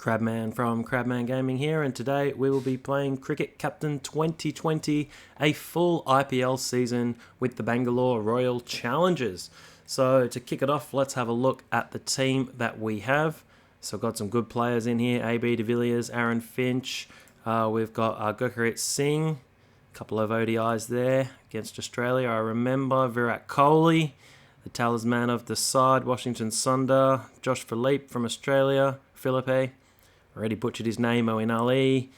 Crabman from Crabman Gaming here, and today we will be playing Cricket Captain 2020, a full IPL season with the Bangalore Royal Challengers. So to kick it off, let's have a look at the team that we have. So got some good players in here, AB de Villiers, Aaron Finch, we've got Gurpreet Singh, a couple of ODIs there against Australia. I remember Virat Kohli, the talisman of the side, Washington Sundar, Josh Philippe from Australia, Philippe. Already butchered his name, Moeen Ali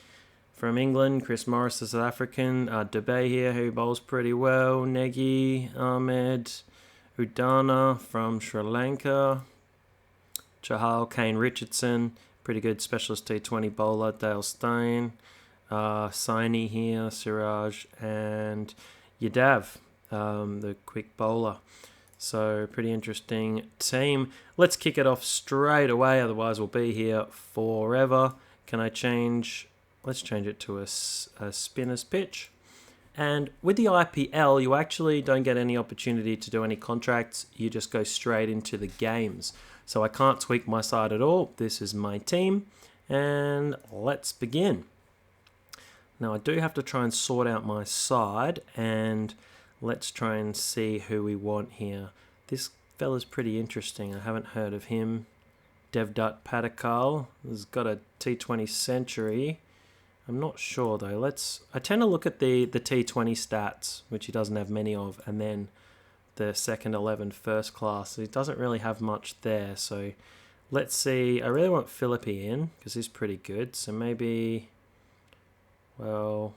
from England, Chris Morris, the South African, Dubey here, who bowls pretty well, Negi, Ahmed, Udana from Sri Lanka, Chahal, Cain Richardson, pretty good specialist T20 bowler, Dale Steyn, Saini here, Siraj, and Yadav, the quick bowler. So, pretty interesting team. Let's kick it off straight away, otherwise we'll be here forever. Can I change? Let's change it to a spinner's pitch. And with the IPL, you actually don't get any opportunity to do any contracts. You just go straight into the games. So I can't tweak my side at all. This is my team. And let's begin. Now, I do have to try and sort out my side, and let's try and see who we want here. This fella's pretty interesting. I haven't heard of him. Devdutt Padikkal has got a T20 century. I'm not sure though. I tend to look at the T20 stats, which he doesn't have many of, and then the second 11 first class. He doesn't really have much there. So let's see. I really want Philippe in because he's pretty good. So maybe, well,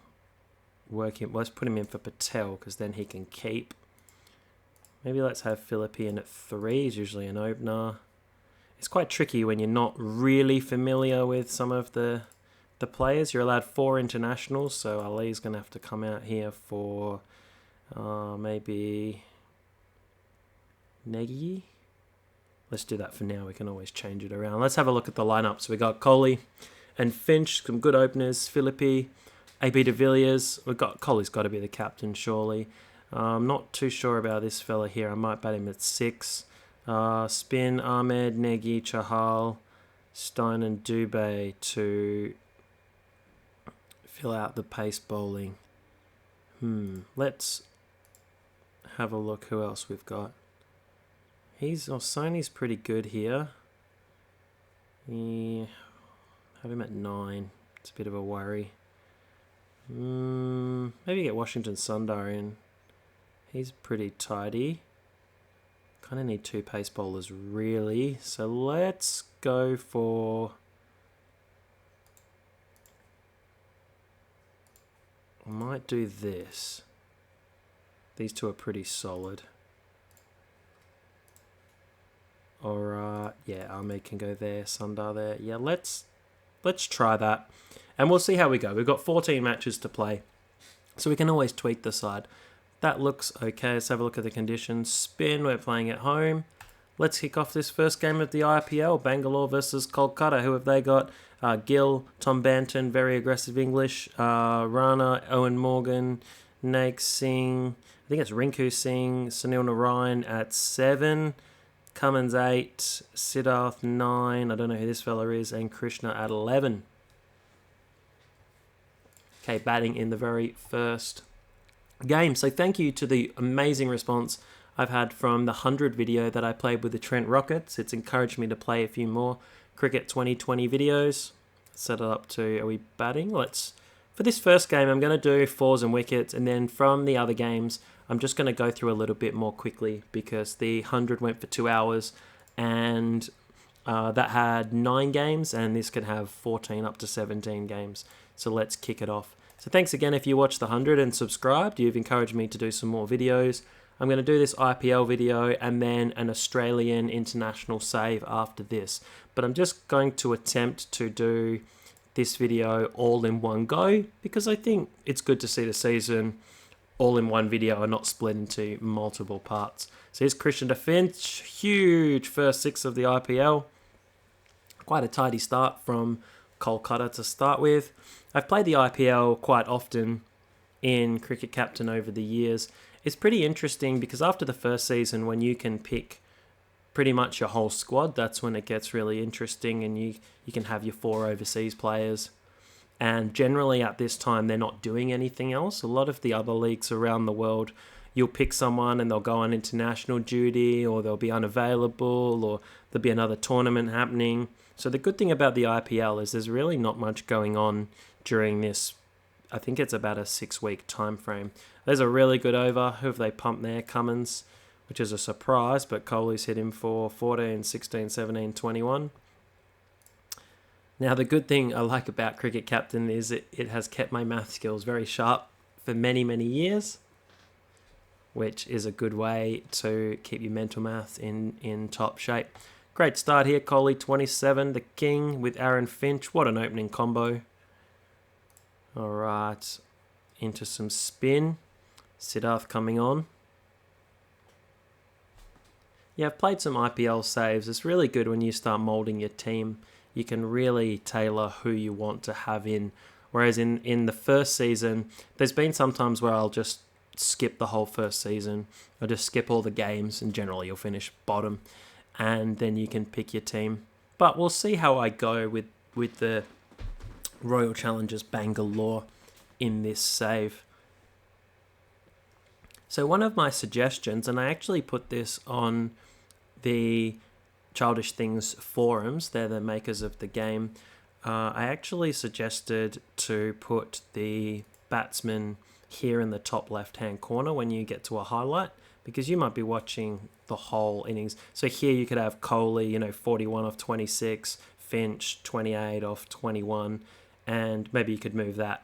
let's put him in for Patel because then he can keep. Maybe let's have Philippe in at 3. He's usually an opener. It's quite tricky when you're not really familiar with some of the players. You're allowed 4 internationals, so Ali's going to have to come out here for maybe Negi. Let's do that for now. We can always change it around. Let's have a look at the lineup. So we got Kohli and Finch, some good openers. Philippe, AB de Villiers. We've got Kohli's got to be the captain, surely. I'm not too sure about this fella here. I might bat him at 6. Spin, Ahmed, Negi, Chahal, Steyn and Dubey to fill out the pace bowling. Let's have a look who else we've got. Saini's pretty good here. Have him at 9. It's a bit of a worry. Maybe get Washington Sundar in. He's pretty tidy. Kind of need 2 pace bowlers, really. So let's go for... I might do this. These 2 are pretty solid. Alright, yeah, Ahmed can go there, Sundar there. Yeah, let's try that. And we'll see how we go. We've got 14 matches to play, so we can always tweak the side. That looks okay. Let's have a look at the conditions. Spin, we're playing at home. Let's kick off this first game of the IPL. Bangalore versus Kolkata. Who have they got? Gill, Tom Banton, very aggressive English. Rana, Owen Morgan, Naik Singh. I think it's Rinku Singh. Sunil Narayan at 7. Cummins 8. Siddharth 9. I don't know who this fella is. And Krishna at 11. Okay, batting in the very first game. So thank you to the amazing response I've had from the 100 video that I played with the Trent Rockets. It's encouraged me to play a few more Cricket 2020 videos. Set it up to, are we batting? For this first game, I'm going to do 4s and wickets, and then from the other games, I'm just going to go through a little bit more quickly because the 100 went for 2 hours, and that had 9 games, and this could have 14 up to 17 games. So let's kick it off. So thanks again if you watched the 100 and subscribed. You've encouraged me to do some more videos. I'm going to do this IPL video and then an Australian international save after this. But I'm just going to attempt to do this video all in one go because I think it's good to see the season all in one video and not split into multiple parts. So here's Christian Finch. Huge first 6 of the IPL. Quite a tidy start from Kolkata to start with. I've played the IPL quite often in Cricket Captain over the years. It's pretty interesting because after the first season, when you can pick pretty much your whole squad, that's when it gets really interesting, and you can have your 4 overseas players. And generally at this time, they're not doing anything else. A lot of the other leagues around the world, you'll pick someone and they'll go on international duty, or they'll be unavailable, or there'll be another tournament happening. So the good thing about the IPL is there's really not much going on during this. I think it's about a 6-week time frame. There's a really good over. Who have they pumped there? Cummins, which is a surprise, but Kohli's hit him for 14, 16, 17, 21. Now, the good thing I like about Cricket Captain is it has kept my math skills very sharp for many, many years, which is a good way to keep your mental math in top shape. Great start here. Kohli, 27, the king with Aaron Finch. What an opening combo. All right, into some spin. Siddharth coming on. Yeah, I've played some IPL saves. It's really good when you start moulding your team. You can really tailor who you want to have in. Whereas in the first season, there's been some times where I'll just skip the whole first season. I'll just skip all the games, and generally you'll finish bottom. And then you can pick your team. But we'll see how I go with the Royal Challengers Bangalore in this save. So one of my suggestions, and I actually put this on the Childish Things forums, they're the makers of the game, I actually suggested to put the batsman here in the top left-hand corner when you get to a highlight, because you might be watching the whole innings. So here you could have Kohli, 41 off 26, Finch, 28 off 21, and maybe you could move that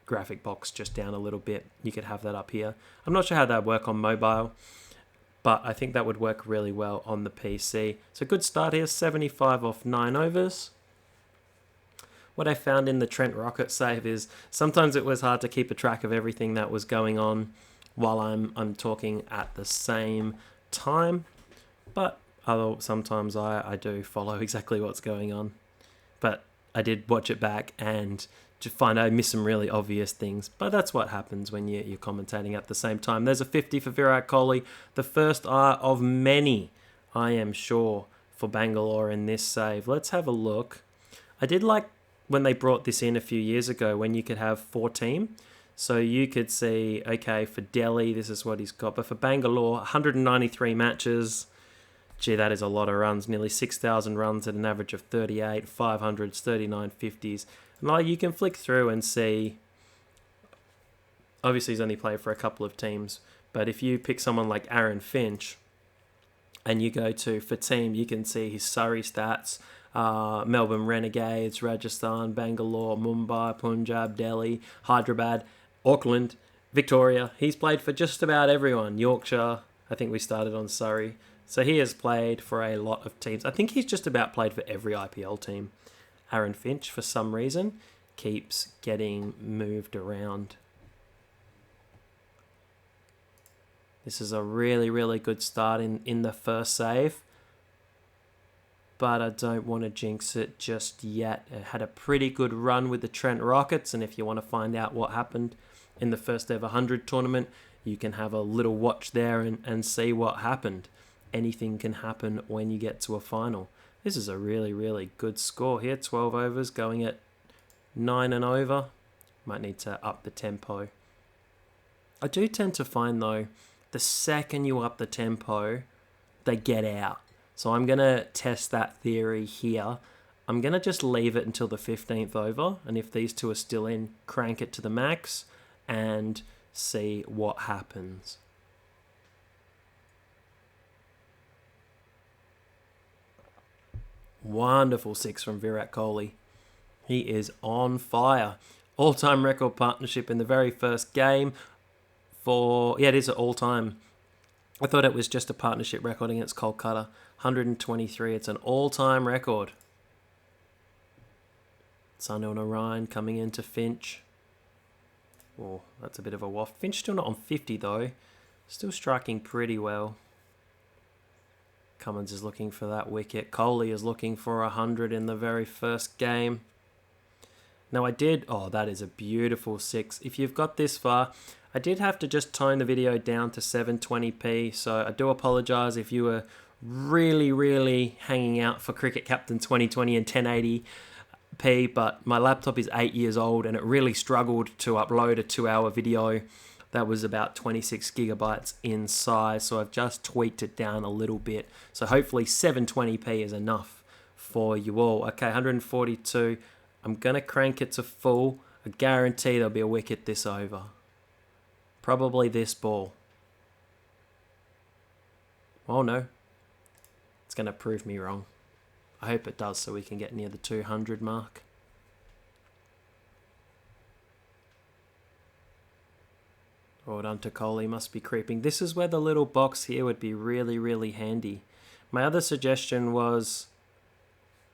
graphic box just down a little bit. You could have that up here. I'm not sure how that would work on mobile, but I think that would work really well on the PC. So good start here, 75 off 9 overs. What I found in the Trent Rocket save is sometimes it was hard to keep a track of everything that was going on while I'm talking at the same time, but sometimes I do follow exactly what's going on. But I did watch it back and to find I missed some really obvious things, but that's what happens when you're commentating at the same time. There's a 50 for Virat Kohli, the first of many, I am sure, for Bangalore in this save. Let's have a look. I did like when they brought this in a few years ago, when you could have 4 team. So you could see, okay, for Delhi, this is what he's got. But for Bangalore, 193 matches. Gee, that is a lot of runs. Nearly 6,000 runs at an average of 38, 500s, 39, 50s. And like, you can flick through and see, obviously he's only played for a couple of teams, but if you pick someone like Aaron Finch and you go for team, you can see his Surrey stats, Melbourne Renegades, Rajasthan, Bangalore, Mumbai, Punjab, Delhi, Hyderabad, Auckland, Victoria. He's played for just about everyone. Yorkshire, I think we started on Surrey. So he has played for a lot of teams. I think he's just about played for every IPL team. Aaron Finch, for some reason, keeps getting moved around. This is a really, really good start in the first save, but I don't want to jinx it just yet. It had a pretty good run with the Trent Rockets, and if you want to find out what happened in the first ever 100 tournament, you can have a little watch there and see what happened. Anything can happen when you get to a final. This is a really, really good score here. 12 overs going at 9 and over. Might need to up the tempo. I do tend to find, though, the second you up the tempo, they get out. So I'm going to test that theory here. I'm going to just leave it until the 15th over. And if these two are still in, crank it to the max and see what happens. Wonderful 6 from Virat Kohli. He is on fire. All-time record partnership in the very first game it is an all-time. I thought it was just a partnership record against Kolkata. 123. It's an all-time record. Sunil Narayan coming into Finch. Oh, that's a bit of a waft. Finch still not on 50 though. Still striking pretty well. Cummins is looking for that wicket. Kohli is looking for 100 in the very first game. Now that is a beautiful 6. If you've got this far, I did have to just tone the video down to 720p, so I do apologise if you were really hanging out for Cricket Captain 2020 and 1080p, but my laptop is 8 years old and it really struggled to upload a 2-hour video that was about 26 gigabytes in size, so I've just tweaked it down a little bit. So hopefully 720p is enough for you all. Okay, 142. I'm going to crank it to full. I guarantee there'll be a wicket this over. Probably this ball. Oh no. It's going to prove me wrong. I hope it does so we can get near the 200 mark. Well done to Kohli, must be creeping. This is where the little box here would be really handy. My other suggestion was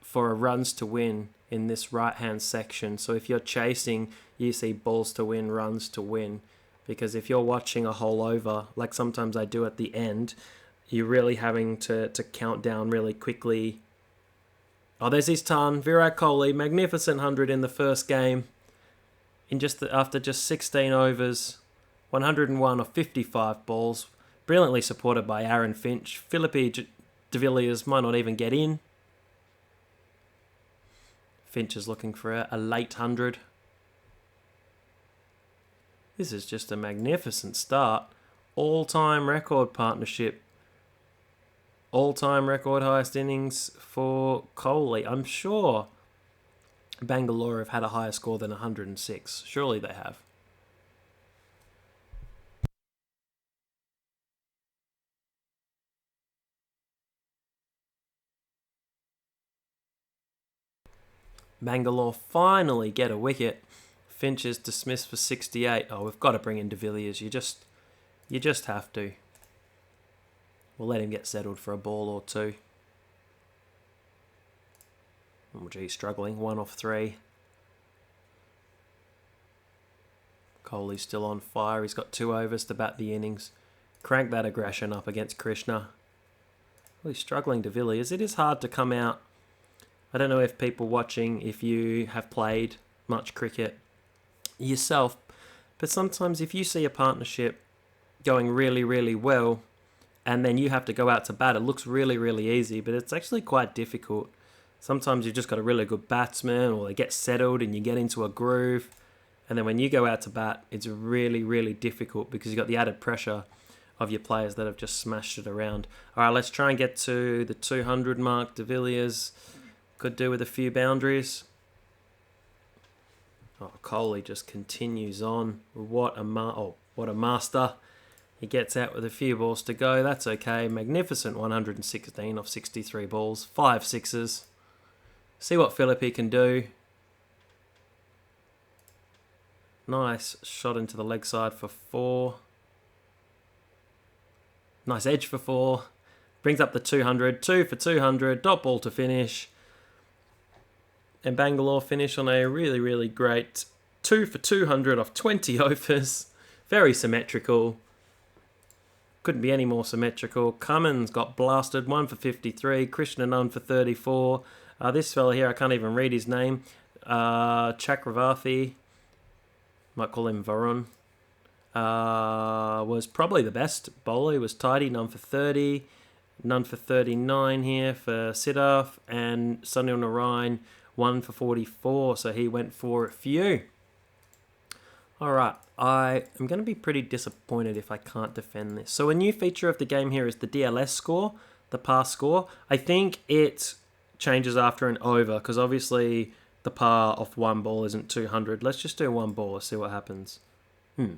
for a runs to win in this right-hand section. So if you're chasing, you see balls to win, runs to win. Because if you're watching a whole over, like sometimes I do at the end, you're really having to count down really quickly. Oh, there's his ton. Virat Kohli, magnificent 100 in the first game. After just 16 overs. 101 of 55 balls, brilliantly supported by Aaron Finch. Philippe de Villiers might not even get in. Finch is looking for a late 100. This is just a magnificent start. All-time record partnership. All-time record highest innings for Kohli. I'm sure Bangalore have had a higher score than 106. Surely they have. Bangalore finally get a wicket. Finch is dismissed for 68. Oh, we've got to bring in de Villiers. You just have to. We'll let him get settled for a ball or two. Oh, gee, struggling. 1 off 3. Kohli's still on fire. He's got 2 overs to bat the innings. Crank that aggression up against Krishna. Well, he's struggling, de Villiers. It is hard to come out. I don't know if people watching, if you have played much cricket yourself, but sometimes if you see a partnership going really well and then you have to go out to bat, it looks really easy, but it's actually quite difficult. Sometimes you've just got a really good batsman or they get settled and you get into a groove, and then when you go out to bat, it's really difficult because you've got the added pressure of your players that have just smashed it around. All right, let's try and get to the 200 mark. De Villiers could do with a few boundaries. Oh, Kohli just continues on. What a master. He gets out with a few balls to go. That's okay. Magnificent 116 off 63 balls. 5 sixes. See what Philippe can do. Nice shot into the leg side for 4. Nice edge for 4. Brings up the 200. 2 for 200. Dot ball to finish. And Bangalore finish on a really great 2 for 200 off 20 overs. Very symmetrical. Couldn't be any more symmetrical. Cummins got blasted. 1 for 53. Krishna none for 34. This fella here, I can't even read his name. Chakravarthi. Might call him Varun. Was probably the best bowler. He was tidy. None for 30. None for 39 here for Siddharth. And Sunil Narayan. 1 for 44, so he went for a few. Alright, I am going to be pretty disappointed if I can't defend this. So a new feature of the game here is the DLS score, the pass score. I think it changes after an over, because obviously the par off 1 ball isn't 200. Let's just do 1 ball and see what happens.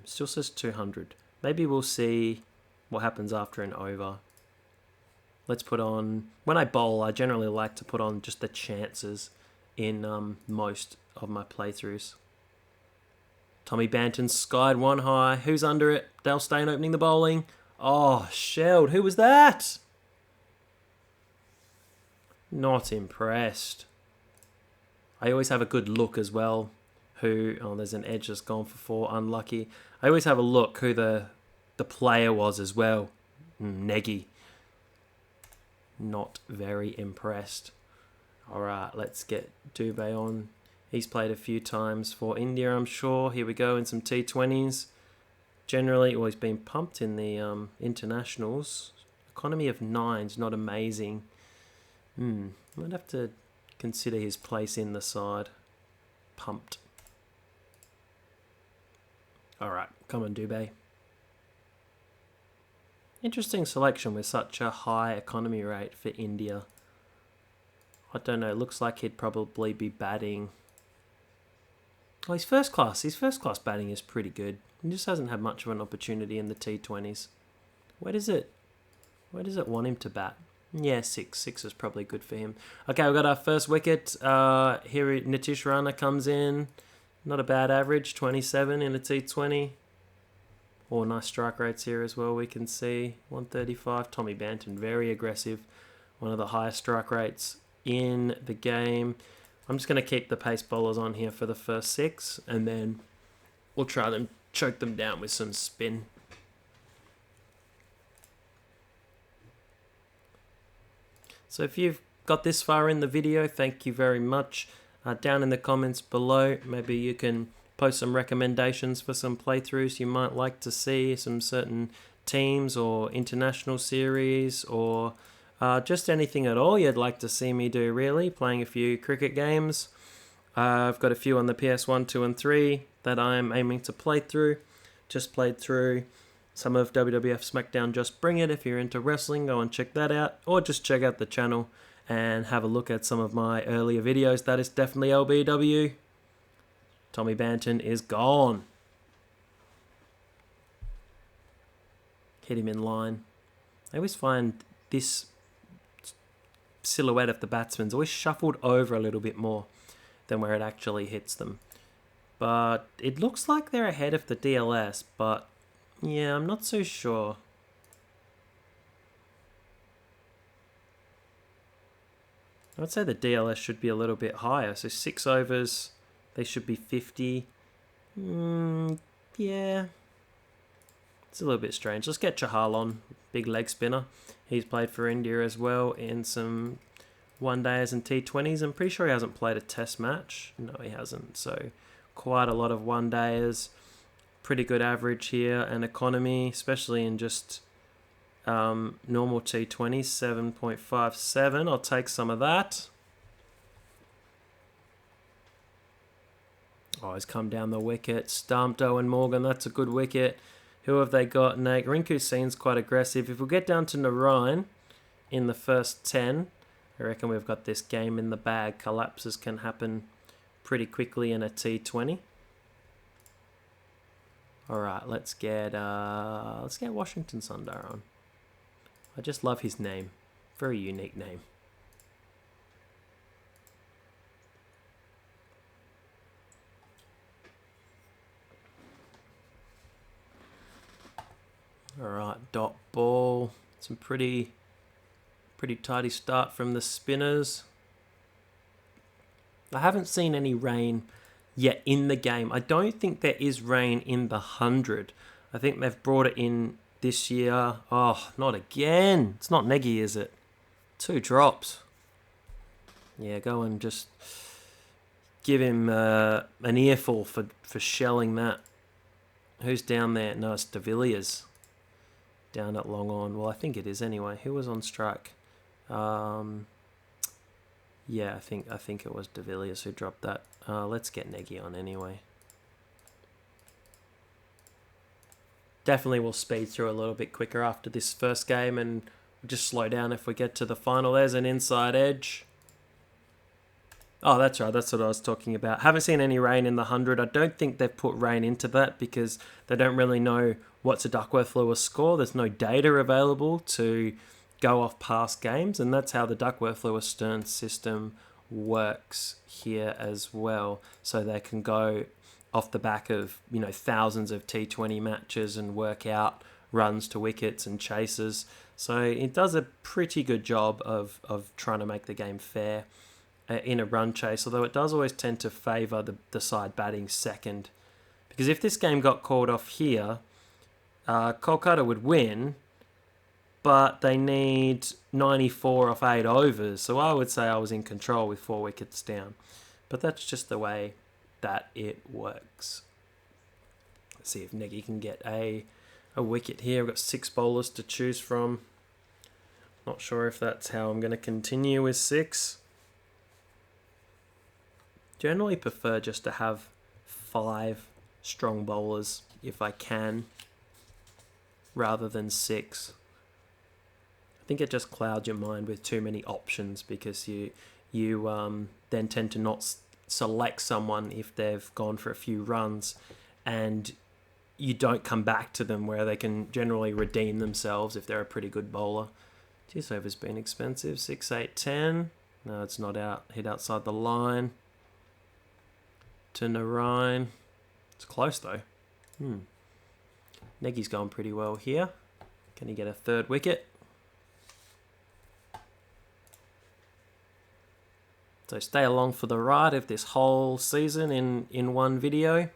Still says 200. Maybe we'll see what happens after an over. Let's put on... When I bowl, I generally like to put on just the chances in most of my playthroughs. Tommy Banton skied 1 high. Who's under it? Dale Steyn opening the bowling. Oh, shelled. Who was that? Not impressed. I always have a good look as well. Oh, there's an edge that's gone for 4. Unlucky. I always have a look who the player was as well. Negi. Not very impressed. Alright, let's get Dubé on. He's played a few times for India, I'm sure. Here we go in some T20s. Generally, he's been pumped in the internationals. Economy of 9's not amazing. Might have to consider his place in the side. Pumped. Alright, come on, Dubé. Interesting selection with such a high economy rate for India. I don't know, looks like he'd probably be batting. Oh, his first class batting is pretty good. He just hasn't had much of an opportunity in the T20s. Where does it want him to bat? Yeah, 6. 6 is probably good for him. Okay, we've got our first wicket. Here Nitish Rana comes in. Not a bad average, 27 in a T20. Oh, nice strike rates here as well, we can see. 135. Tommy Banton, very aggressive. One of the highest strike rates in the game. I'm just going to keep the pace bowlers on here for the first 6, and then we'll try them, choke them down with some spin. So if you've got this far in the video, thank you very much. Down in the comments below, maybe you can post some recommendations for some playthroughs you might like to see, some certain teams or international series, or just anything at all you'd like to see me do, really. Playing a few cricket games. I've got a few on the PS1, 2 and 3 that I'm aiming to play through. Just played through some of WWF SmackDown Just Bring It. If you're into wrestling, go and check that out. Or just check out the channel and have a look at some of my earlier videos. That is definitely LBW. Tommy Banton is gone. Hit him in line. I always find this silhouette of the batsman's always shuffled over a little bit more than where it actually hits them. But it looks like they're ahead of the DLS, but yeah, I'm not so sure. I would say the DLS should be a little bit higher. So 6 overs, they should be 50. Yeah. It's a little bit strange. Let's get Chahal on, big leg spinner. He's played for India as well in some one-days and T20s. I'm pretty sure he hasn't played a test match. No, he hasn't. So quite a lot of one-days. Pretty good average here, and economy, especially in just normal T20s, 7.57. I'll take some of that. Oh, he's come down the wicket. Stumped Owen Morgan. That's a good wicket. Who have they got? Nate. Rinku Singh's quite aggressive. If we get down to Narayan in the first 10, I reckon we've got this game in the bag. Collapses can happen pretty quickly in a T20. Alright, let's get Washington Sundar on. I just love his name. Very unique name. Alright, dot ball. Some pretty tidy start from the spinners. I haven't seen any rain yet in the game. I don't think there is rain in the 100. I think they've brought it in this year. Oh, not again. It's not Negi, is it? 2 drops. Yeah, go and just give him an earful for shelling that. Who's down there? No, it's De Villiers. Down at long on. Well, I think it is anyway. Who was on strike? Yeah, I think it was De Villiers who dropped that. Let's get Negi on anyway. Definitely will speed through a little bit quicker after this first game, and just slow down if we get to the final. There's an inside edge. Oh, that's right. That's what I was talking about. Haven't seen any rain in the 100. I don't think they've put rain into that because they don't really know what's a Duckworth-Lewis score. There's no data available to go off past games, and that's how the Duckworth-Lewis-Stearns system works here as well. So they can go off the back of, thousands of T20 matches and work out runs to wickets and chases. So it does a pretty good job of trying to make the game fair in a run chase, although it does always tend to favour the side batting second. Because if this game got called off here, Kolkata would win, but they need 94 off 8 overs. So I would say I was in control with 4 wickets down. But that's just the way that it works. Let's see if Negi can get a wicket here. We've got 6 bowlers to choose from. Not sure if that's how I'm going to continue with 6. Generally prefer just to have 5 strong bowlers if I can, rather than 6. I think it just clouds your mind with too many options, because you then tend to not select someone if they've gone for a few runs, and you don't come back to them where they can generally redeem themselves if they're a pretty good bowler. This over's been expensive. 6, 8, 10. No, it's not out. Hit outside the line. To Narayan. It's close though. Nagy's going pretty well here. Can he get a 3rd wicket? So stay along for the ride of this whole season in one video.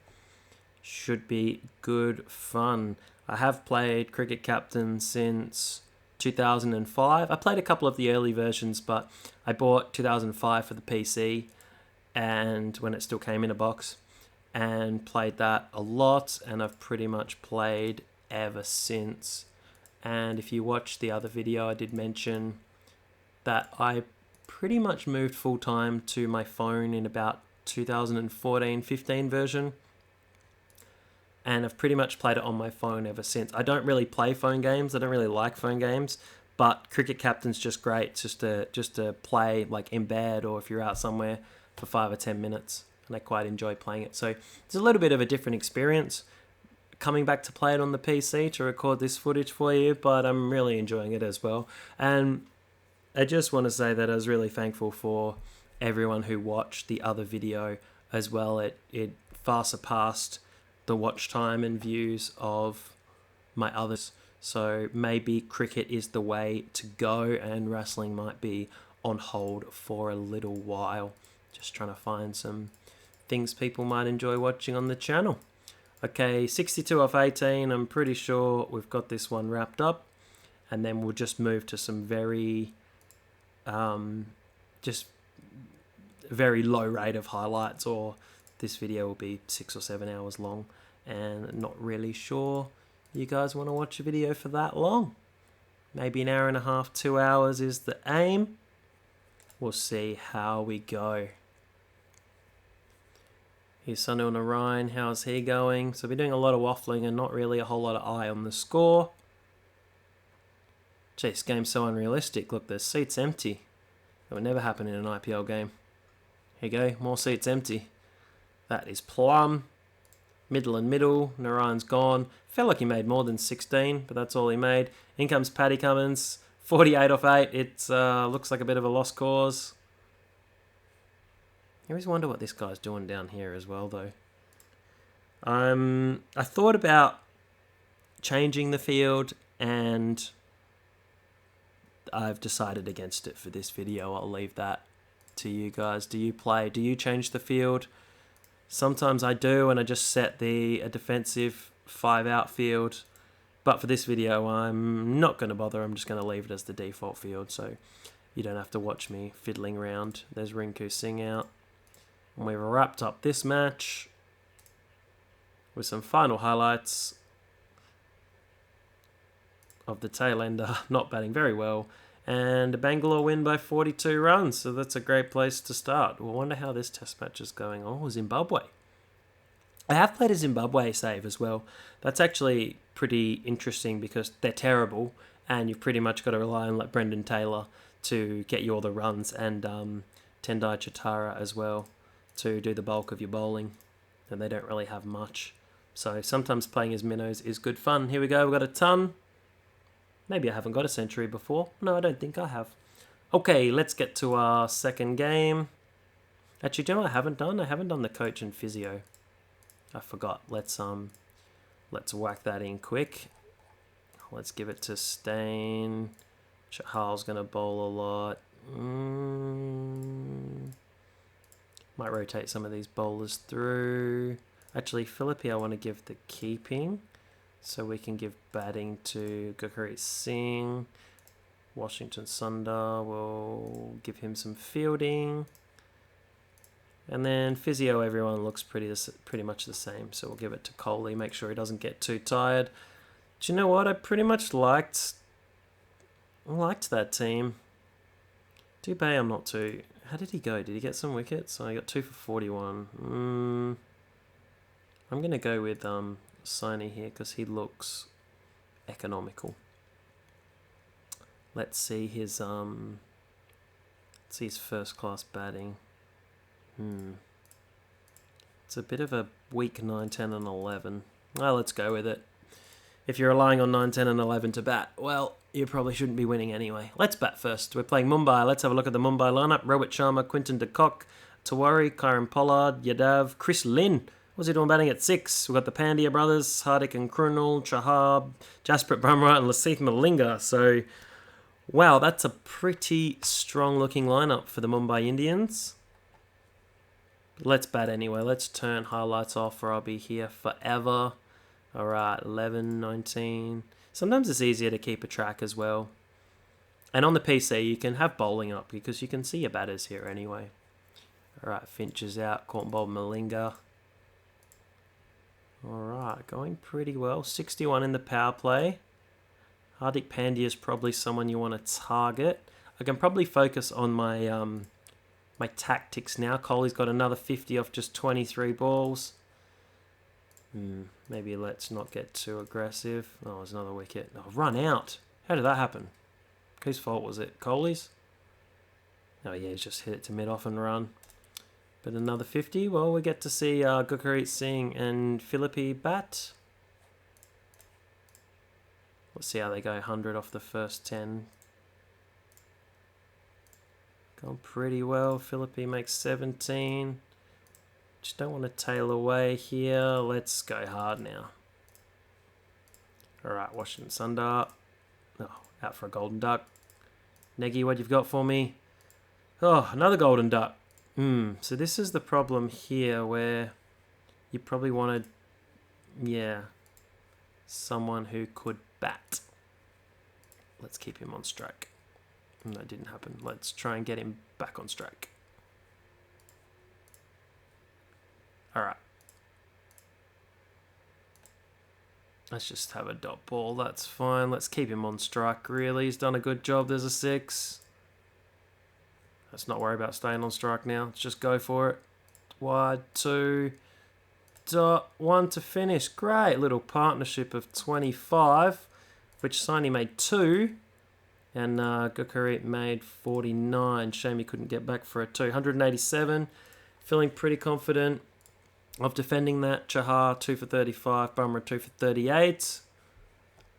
Should be good fun. I have played Cricket Captain since 2005. I played a couple of the early versions, but I bought 2005 for the PC, and when it still came in a box, and played that a lot, and I've pretty much played ever since. And if you watch the other video, I did mention that I pretty much moved full-time to my phone in about 2014-15 version, and I've pretty much played it on my phone ever since. I don't really play phone games. I don't really like phone games, but Cricket Captain's just great just to play like in bed, or if you're out somewhere for 5 or 10 minutes, and I quite enjoy playing it. So it's a little bit of a different experience coming back to play it on the PC to record this footage for you, but I'm really enjoying it as well. And I just want to say that I was really thankful for everyone who watched the other video as well. It far surpassed the watch time and views of my others. So maybe cricket is the way to go, and wrestling might be on hold for a little while. Just trying to find some things people might enjoy watching on the channel. Okay, 62 off 18. I'm pretty sure we've got this one wrapped up, and then we'll just move to some very just very low rate of highlights, or this video will be 6 or 7 hours long, and not really sure you guys want to watch a video for that long. Maybe an hour and a half, 2 hours is the aim. We'll see how we go. Here's Sunil Narayan. How's he going? So we're doing a lot of waffling and not really a whole lot of eye on the score. Gee, this game's so unrealistic. Look, there's seats empty. That would never happen in an IPL game. Here you go, more seats empty. That is plum. Middle and middle. Narayan's gone. Felt like he made more than 16, but that's all he made. In comes Paddy Cummins. 48 off 8. It looks like a bit of a lost cause. I always wonder what this guy's doing down here as well, though. I thought about changing the field, and I've decided against it for this video. I'll leave that to you guys. Do you change the field? Sometimes I do, and I just set a defensive 5 outfield. But for this video, I'm not going to bother. I'm just going to leave it as the default field, so you don't have to watch me fiddling around. There's Rinku Singh out. And we've wrapped up this match with some final highlights of the tail ender not batting very well, and a Bangalore win by 42 runs, so that's a great place to start. We'll wonder how this test match is going. Oh, Zimbabwe. I have played a Zimbabwe save as well. That's actually pretty interesting because they're terrible, and you've pretty much got to rely on like Brendan Taylor to get you all the runs, and Tendai Chatara as well to do the bulk of your bowling, and they don't really have much. So sometimes playing as minnows is good fun. Here we go, we've got a ton. Maybe I haven't got a century before. No, I don't think I have. Okay, let's get to our second game. Actually, do you know what I haven't done? I haven't done the coach and physio. I forgot. Let's whack that in quick. Let's give it to Stain. Chahal's going to bowl a lot. Might rotate some of these bowlers through. Actually, Philippi I want to give the keeping, so we can give batting to Gurpreet Singh. Washington Sundar, we'll give him some fielding. And then physio, everyone looks pretty much the same, so we'll give it to Kohli, make sure he doesn't get too tired. Do you know what? I pretty much liked I liked that team. Dubé, I'm not too... How did he go? Did he get some wickets? Oh, he got 2 for 41. I'm going to go with Saini here because he looks economical. Let's see his first class batting. It's a bit of a weak 9, 10 and 11. Well, let's go with it. If you're relying on 9, 10 and 11 to bat, well, you probably shouldn't be winning anyway. Let's bat first. We're playing Mumbai. Let's have a look at the Mumbai lineup. Rohit Sharma, Quinton de Kock, Tiwari, Kieran Pollard, Yadav, Chris Lynn. What's he doing batting at 6? We've got the Pandya brothers, Hardik and Krunal, Chahab, Jasprit Bumrah and Lasith Malinga. So, wow, that's a pretty strong-looking lineup for the Mumbai Indians. Let's bat anyway. Let's turn highlights off or I'll be here forever. Alright, 11, 19. Sometimes it's easier to keep a track as well. And on the PC, you can have bowling up because you can see your batters here anyway. Alright, Finch is out. Caught ball Malinga. Alright, going pretty well. 61 in the power play. Hardik Pandya is probably someone you want to target. I can probably focus on my my tactics now. Kohli's got another 50 off just 23 balls. Maybe let's not get too aggressive. Oh, there's another wicket. Oh, run out. How did that happen? Whose fault was it? Kohli's? Oh yeah, he's just hit it to mid-off and run. But another 50. Well, we get to see Gurpreet Singh and Philippi bat. Let's see how they go. 100 off the first 10. Gone pretty well. Philippi makes 17. Just don't want to tail away here. Let's go hard now. Alright, Washington Sundar. Oh, out for a golden duck. Negi, what you've got for me? Oh, another golden duck. So this is the problem here where you probably wanted, someone who could bat. Let's keep him on strike. That didn't happen. Let's try and get him back on strike. Alright. Let's just have a dot ball. That's fine. Let's keep him on strike, really. He's done a good job. There's a 6. Let's not worry about staying on strike now. Let's just go for it. Wide 2. Dot 1 to finish. Great little partnership of 25, which Saini made 2. And Gurpreet made 49. Shame he couldn't get back for a 2. 187. Feeling pretty confident of defending that. Chahar 2 for 35. Bumrah 2 for 38.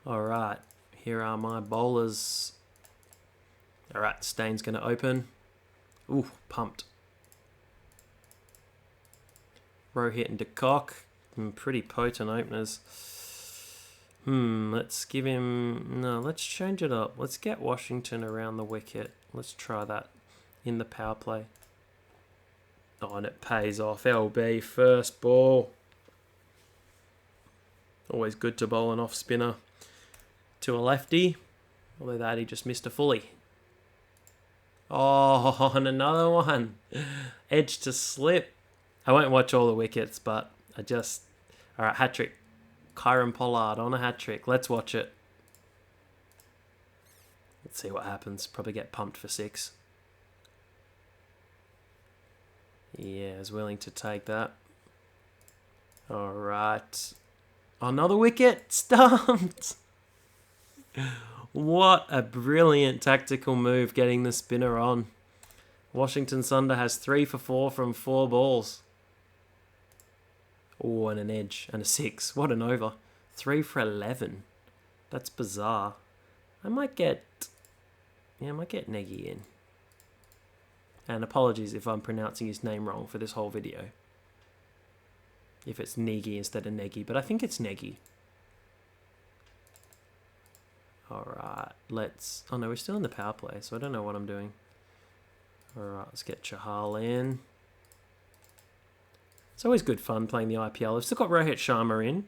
Alright. Here are my bowlers. Alright. Stain's going to open. Ooh, pumped. Rohit and de Kock. Pretty potent openers. Let's give him... No, let's change it up. Let's get Washington around the wicket. Let's try that in the power play. Oh, and it pays off. LB, first ball. Always good to bowl an off spinner to a lefty. Although that he just missed a fully. Oh, and another one. Edge to slip. I won't watch all the wickets, but I just... Alright, hat-trick. Kieran Pollard on a hat-trick. Let's watch it. Let's see what happens. Probably get pumped for 6. Yeah, I was willing to take that. Alright. Another wicket. Stumped. What a brilliant tactical move getting the spinner on. Washington Sundar has 3 for 4 from 4 balls. Oh, and an edge and a 6. What an over. 3 for 11. That's bizarre. I might get Negi in. And apologies if I'm pronouncing his name wrong for this whole video. If it's Negi instead of Negi, but I think it's Negi. Alright, let's... Oh no, we're still in the power play, so I don't know what I'm doing. Alright, let's get Chahal in. It's always good fun playing the IPL. I've still got Rohit Sharma in.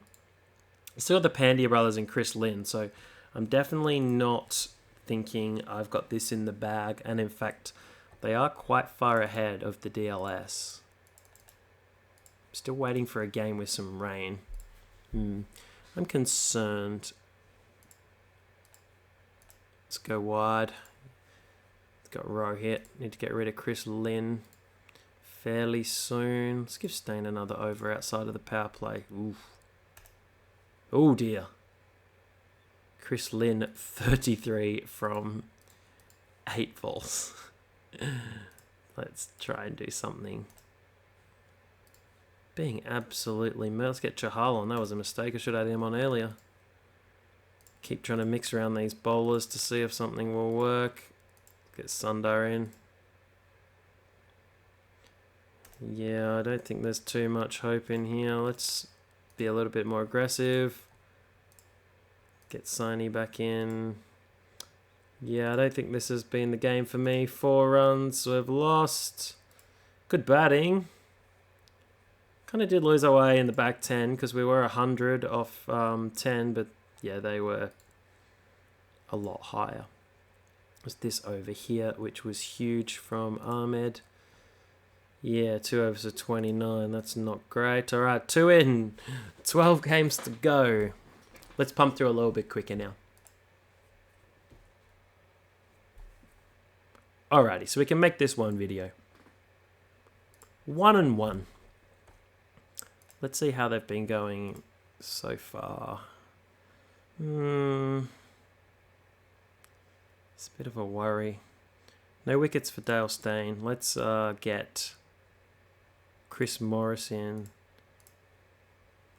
I've still got the Pandya brothers and Chris Lynn, so I'm definitely not thinking I've got this in the bag. And in fact, they are quite far ahead of the DLS. Still waiting for a game with some rain. I'm concerned. Let's go wide. It's got Rohit. Need to get rid of Chris Lynn fairly soon. Let's give Stain another over outside of the power play. Oof. Oh dear. Chris Lynn, 33 from 8 balls. Let's try and do something. Being absolutely... Let's get Chahal on. That was a mistake. I should have had him on earlier. Keep trying to mix around these bowlers to see if something will work. Get Sundar in. Yeah, I don't think there's too much hope in here. Let's be a little bit more aggressive. Get Saini back in. Yeah, I don't think this has been the game for me. 4 runs, we've lost. Good batting. Kind of did lose our way in the back 10 because we were 100 off 10, but yeah, they were a lot higher. It was this over here, which was huge from Ahmed. Yeah, 2 overs of 29. That's not great. All right, 2 in. 12 games to go. Let's pump through a little bit quicker now. Alrighty, so we can make this one video. 1 and 1. Let's see how they've been going so far. It's a bit of a worry. No wickets for Dale Steyn. Let's get Chris Morris in.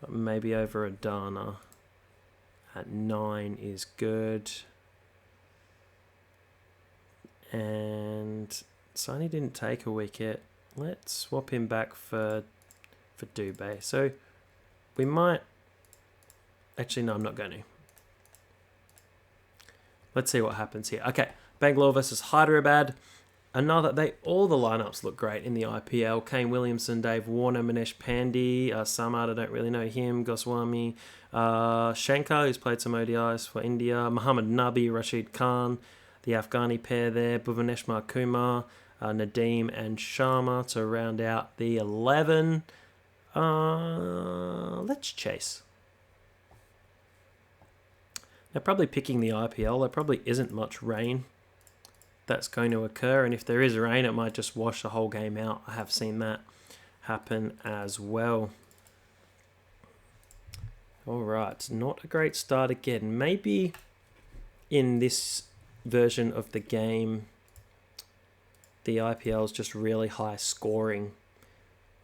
Maybe over Adana. At 9 is good. And Saini didn't take a wicket. Let's swap him back for Dubé. So we might... Actually, no, I'm not going to. Let's see what happens here. Okay, Bangalore versus Hyderabad. All the lineups look great in the IPL. Cain Williamson, Dave Warner, Manesh Pandey, Samad, I don't really know him, Goswami, Shankar, who's played some ODIs for India, Muhammad Nabi, Rashid Khan, the Afghani pair there, Bhuvaneshwar Kumar, Nadeem and Sharma to round out the 11. Let's chase. They're probably picking the IPL. There probably isn't much rain that's going to occur, and if there is rain, it might just wash the whole game out. I have seen that happen as well. All right, not a great start again. Maybe in this version of the game, the IPL is just really high scoring.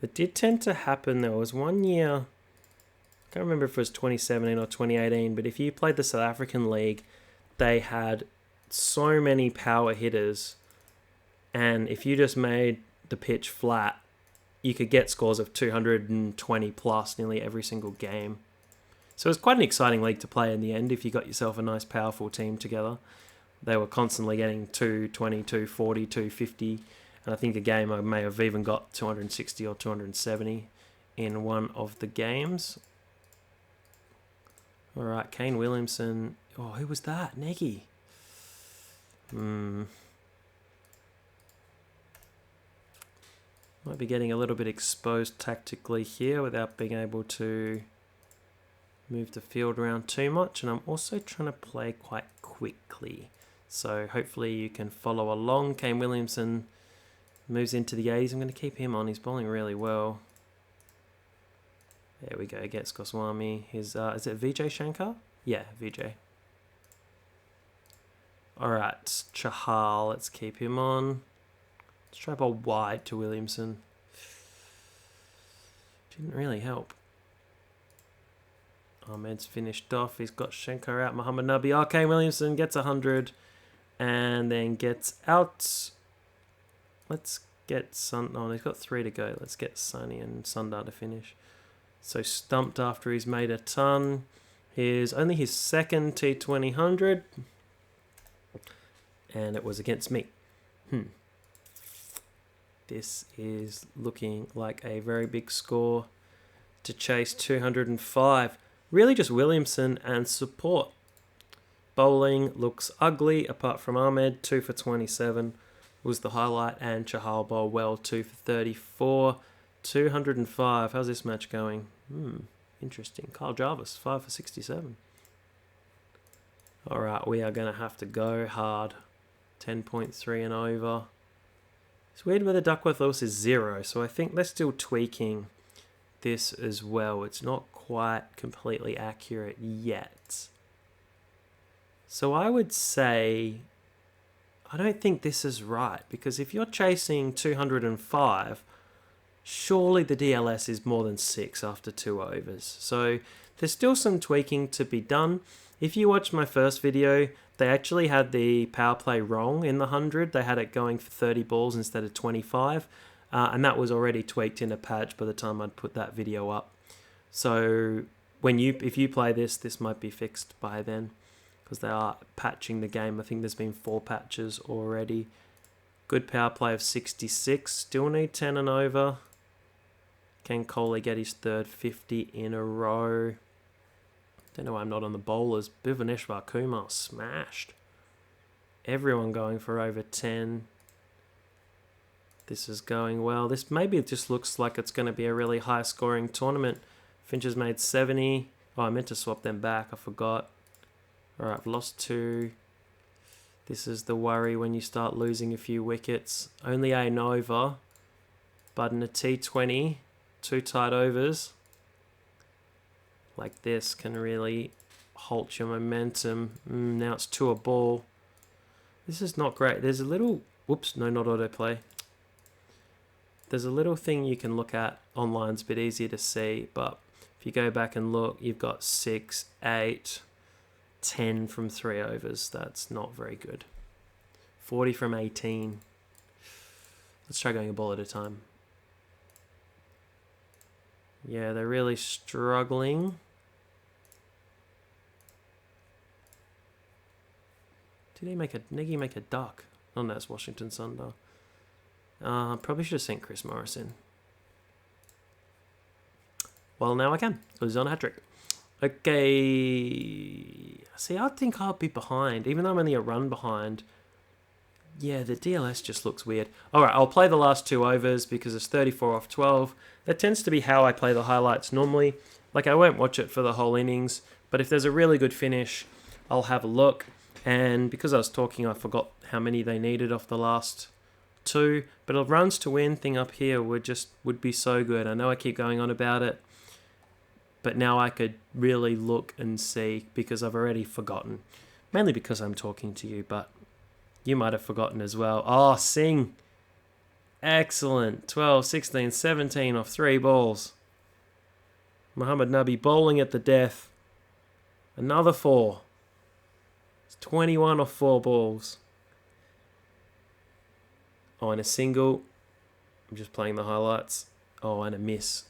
It did tend to happen. There was one year, I can't remember if it was 2017 or 2018, but if you played the South African League, they had so many power hitters, and if you just made the pitch flat, you could get scores of 220 plus nearly every single game. So it was quite an exciting league to play in the end if you got yourself a nice powerful team together. They were constantly getting 220, 240, 250, and I think a game I may have even got 260 or 270 in one of the games. All right, Cain Williamson. Oh, who was that? Nagy. Might be getting a little bit exposed tactically here without being able to move the field around too much, and I'm also trying to play quite quickly. So hopefully you can follow along. Cain Williamson moves into the 80s. I'm going to keep him on. He's bowling really well. There we go. Gets Goswami. Is it Vijay Shankar? Yeah, Vijay. Alright, Chahal. Let's keep him on. Let's try bowl wide to Williamson. Didn't really help. Ahmed's finished off. He's got Shankar out. Muhammad Nabi. Cain Williamson gets 100 and then gets out. Let's get he's got 3 to go. Let's get Sunny and Sundar to finish. So stumped after he's made a ton. Here's only his second T20 100. And it was against me. This is looking like a very big score to chase 205. Really just Williamson and support. Bowling looks ugly apart from Ahmed. 2 for 27 was the highlight, and Chahal bowled well. 2 for 34. 205. How's this match going? Interesting. Kyle Jarvis, 5 for 67. Alright, we are going to have to go hard. 10.3 and over. It's weird where the Duckworth Lewis is 0, so I think they're still tweaking this as well. It's not quite completely accurate yet. So I would say, I don't think this is right, because if you're chasing 205, surely the DLS is more than 6 after 2 overs. So there's still some tweaking to be done. If you watch my first video, they actually had the power play wrong in the 100. They had it going for 30 balls instead of 25. And that was already tweaked in a patch by the time I'd put that video up. So if you play this, this might be fixed by then, because they are patching the game. I think there's been 4 patches already. Good power play of 66. Still need 10 and over. Can Kohli get his third 50 in a row? Don't know why I'm not on the bowlers. Bhuvaneshwar Kumar smashed. Everyone going for over 10. This is going well. This maybe it just looks like it's going to be a really high scoring tournament. Finch has made 70. Oh, I meant to swap them back. I forgot. Alright, I've lost 2. This is the worry when you start losing a few wickets. Only a over. But in a T20, 2 tight overs like this can really halt your momentum. Now it's 2 a ball. This is not great. There's a little... Whoops, no, not autoplay. There's a little thing you can look at online. It's a bit easier to see, but if you go back and look, you've got 6, 8, 10 from 3 overs. That's not very good. 40 from 18. Let's try going a ball at a time. Yeah, they're really struggling. Did Nagy make a duck? Oh, no, that's Washington Sundar. Probably should have sent Chris Morris in. Well, now I can. He's on a hat-trick. Okay. See, I think I'll be behind. Even though I'm only a run behind. Yeah, the DLS just looks weird. Alright, I'll play the last 2 overs because it's 34 off 12. That tends to be how I play the highlights normally. Like, I won't watch it for the whole innings. But if there's a really good finish, I'll have a look. And because I was talking, I forgot how many they needed off the last 2. But a runs to win thing up here would be so good. I know I keep going on about it. But now I could really look and see because I've already forgotten. Mainly because I'm talking to you, but you might have forgotten as well. Oh, Singh. Excellent. 12, 16, 17 off 3 balls. Muhammad Nabi bowling at the death. Another 4. It's 21 off 4 balls. Oh, and a single. I'm just playing the highlights. Oh, and a miss.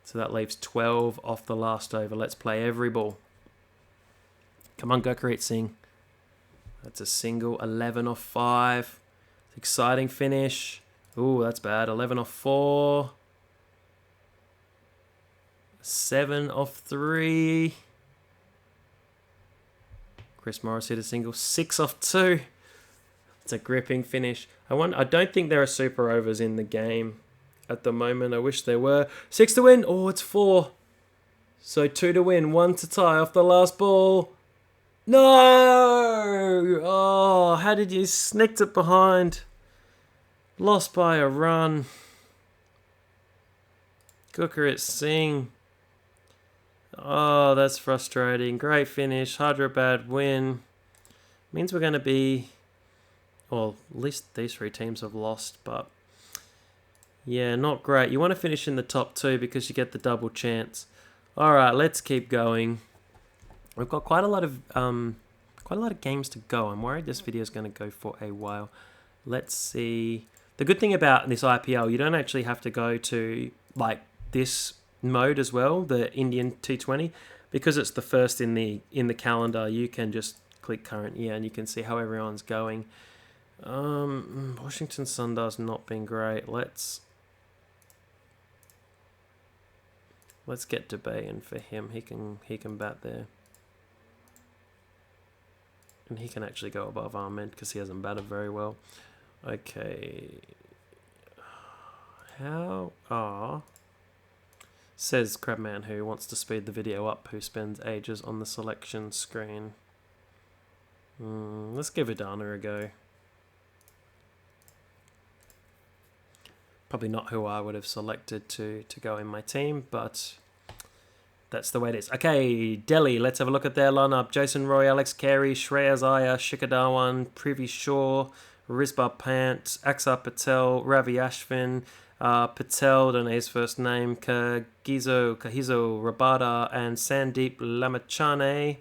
So that leaves 12 off the last over. Let's play every ball. Come on, Gurpreet Singh. That's a single. 11 off 5. Exciting finish. Ooh, that's bad. 11 off 4. 7 off 3. Chris Morris hit a single. 6 off 2. It's a gripping finish. I don't think there are super overs in the game at the moment. I wish there were. 6 to win. Oh, it's 4. So 2 to win, 1 to tie off the last ball. No! Oh, how did you snicked it behind? Lost by a run. Gurpreet Singh. Oh, that's frustrating. Great finish. Hyderabad win. Means we're going to be... Well, at least these 3 teams have lost, but... Yeah, not great. You want to finish in the top 2 because you get the double chance. Alright, let's keep going. We've got quite a lot of games to go. I'm worried this video is going to go for a while. Let's see. The good thing about this IPL, you don't actually have to go to like this mode as well, the Indian T20, because it's the first in the calendar. You can just click current year and you can see how everyone's going. Washington Sundar's not been great. Let's get Dubey in for him. He can bat there. And he can actually go above Ahmed because he hasn't batted very well. Okay. How are... Says Crabman, who wants to speed the video up, who spends ages on the selection screen. Let's give Adana a go. Probably not who I would have selected to go in my team, but that's the way it is. Okay, Delhi, let's have a look at their lineup. Jason Roy, Alex Carey, Shreyas Iyer, Shikhar Dhawan, Prithvi Shaw, Risbah Pant, Axar Patel, Ravi Ashwin, Patel, don't know his first name, Kagiso Rabada, and Sandeep Lamachane.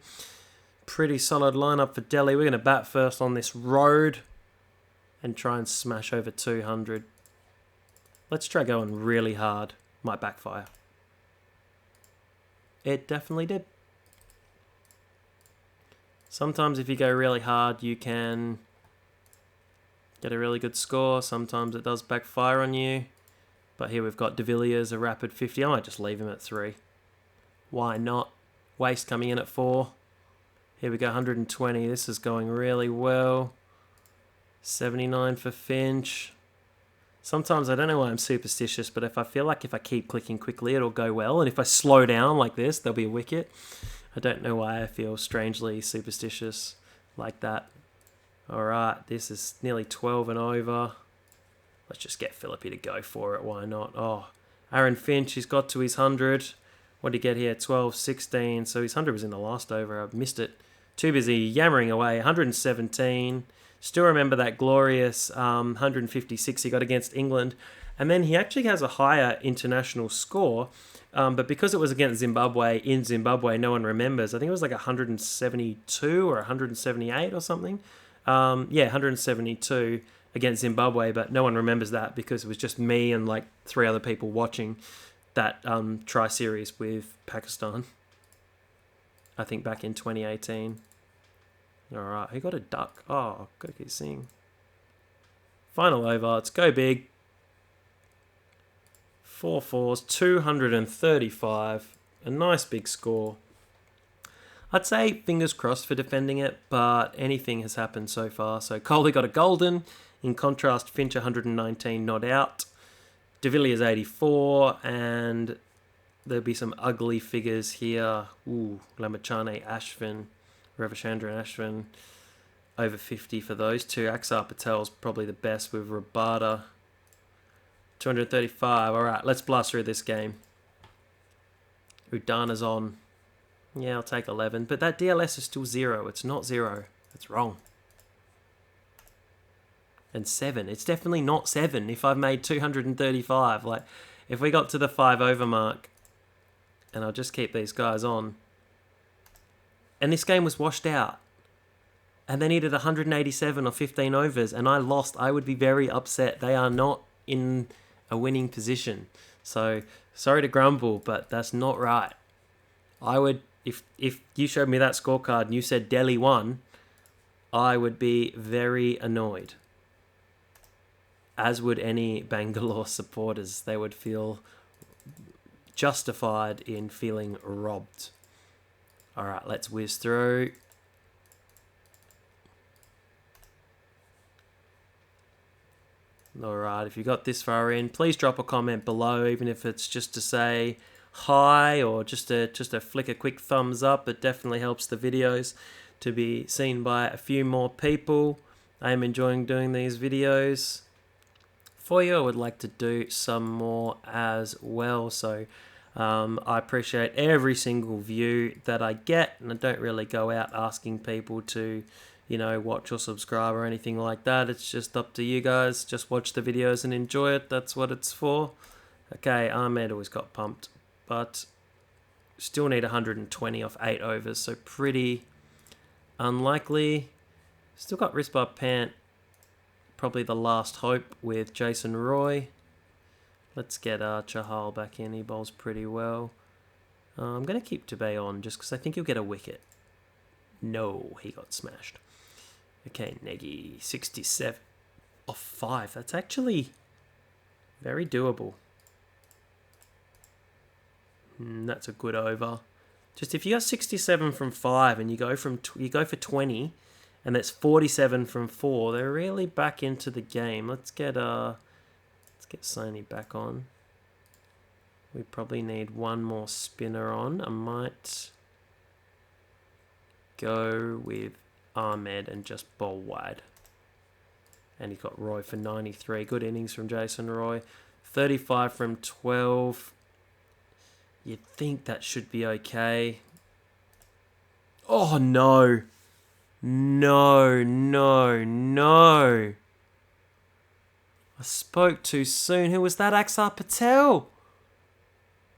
Pretty solid lineup for Delhi. We're going to bat first on this road and try and smash over 200. Let's try going really hard. Might backfire. It definitely did. Sometimes if you go really hard, you can get a really good score. Sometimes it does backfire on you. But here we've got De Villiers, a rapid 50. I might just leave him at 3. Why not? Waste coming in at 4. Here we go, 120. This is going really well. 79 for Finch. Sometimes I don't know why I'm superstitious, but if I feel like if I keep clicking quickly, it'll go well. And if I slow down like this, there'll be a wicket. I don't know why I feel strangely superstitious like that. All right, this is nearly 12 and over. Let's just get Philippe to go for it. Why not? Oh, Aaron Finch, he's got to his 100. What did he get here? 12, 16. So his 100 was in the last over. I missed it. Too busy yammering away. 117. Still remember that glorious 156 he got against England. And then he actually has a higher international score. But because it was against Zimbabwe, in Zimbabwe, no one remembers. I think it was like 172 or 178 or something. 172 against Zimbabwe. But no one remembers that because it was just me and like 3 other people watching that tri-series with Pakistan. I think back in 2018. Alright, he got a duck. Oh, gotta keep seeing. Final over, let's go big. 4 fours, 235. A nice big score. I'd say fingers crossed for defending it, but anything has happened so far. So Kohli got a golden. In contrast, Finch 119 not out. De Villiers 84, and there'll be some ugly figures here. Ooh, Lamachane, Ashwin, Ravichandran Ashwin, over 50 for those two. Axar Patel's probably the best with Rabada. 235. All right, let's blast through this game. Udana's on. Yeah, I'll take 11. But that DLS is still 0. It's not 0. It's wrong. And 7. It's definitely not 7 if I've made 235. Like, if we got to the 5 over mark, and I'll just keep these guys on, and this game was washed out, and they needed 187 or 15 overs, and I lost, I would be very upset. They are not in a winning position. So, sorry to grumble, but that's not right. I would, if you showed me that scorecard and you said Delhi won, I would be very annoyed. As would any Bangalore supporters. They would feel justified in feeling robbed. All right, let's whiz through. All right, if you got this far in, please drop a comment below, even if it's just to say hi or just to flick a quick thumbs up. It definitely helps the videos to be seen by a few more people. I am enjoying doing these videos for you. I would like to do some more as well. So I appreciate every single view that I get, and I don't really go out asking people to, watch or subscribe or anything like that. It's just up to you guys. Just watch the videos and enjoy it. That's what it's for. Okay, Ahmed always got pumped, but still need 120 off 8 overs, so pretty unlikely. Still got Risbah Pant, probably the last hope with Jason Roy. Let's get Chahal back in. He bowls pretty well. I'm going to keep Dubé on just because I think he'll get a wicket. No, he got smashed. Okay, Negi, 67 off 5. That's actually very doable. That's a good over. Just if you got 67 from 5 and you go for 20, and that's 47 from 4, they're really back into the game. Let's get Sony back on. We probably need one more spinner on. I might go with Ahmed and just bowl wide. And he's got Roy for 93. Good innings from Jason Roy. 35 from 12. You'd think that should be okay. Oh, no. No, no, no. I spoke too soon. Who was that? Axar Patel.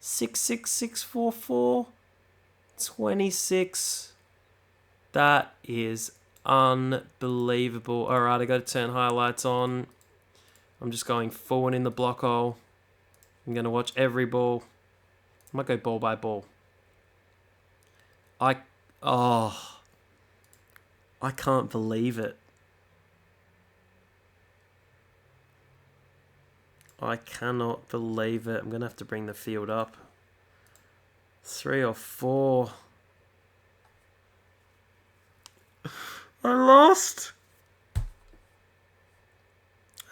66644. 26. That is unbelievable. Alright, I got to turn highlights on. I'm just going forward in the block hole. I'm going to watch every ball. I might go ball by ball. I can't believe it. I cannot believe it. I'm going to have to bring the field up. 3 or 4. I lost.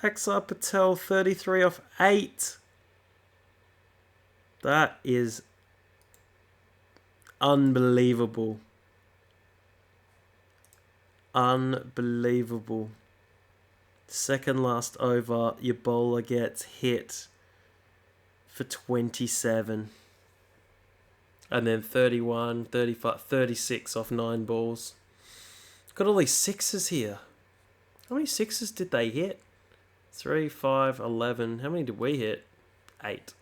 Axar Patel, 33 off 8. That is unbelievable. Unbelievable. Second last over, your bowler gets hit for 27. And then 31, 35, 36 off 9 balls. Got all these sixes here. How many sixes did they hit? 3, 5, 11. How many did we hit? 8.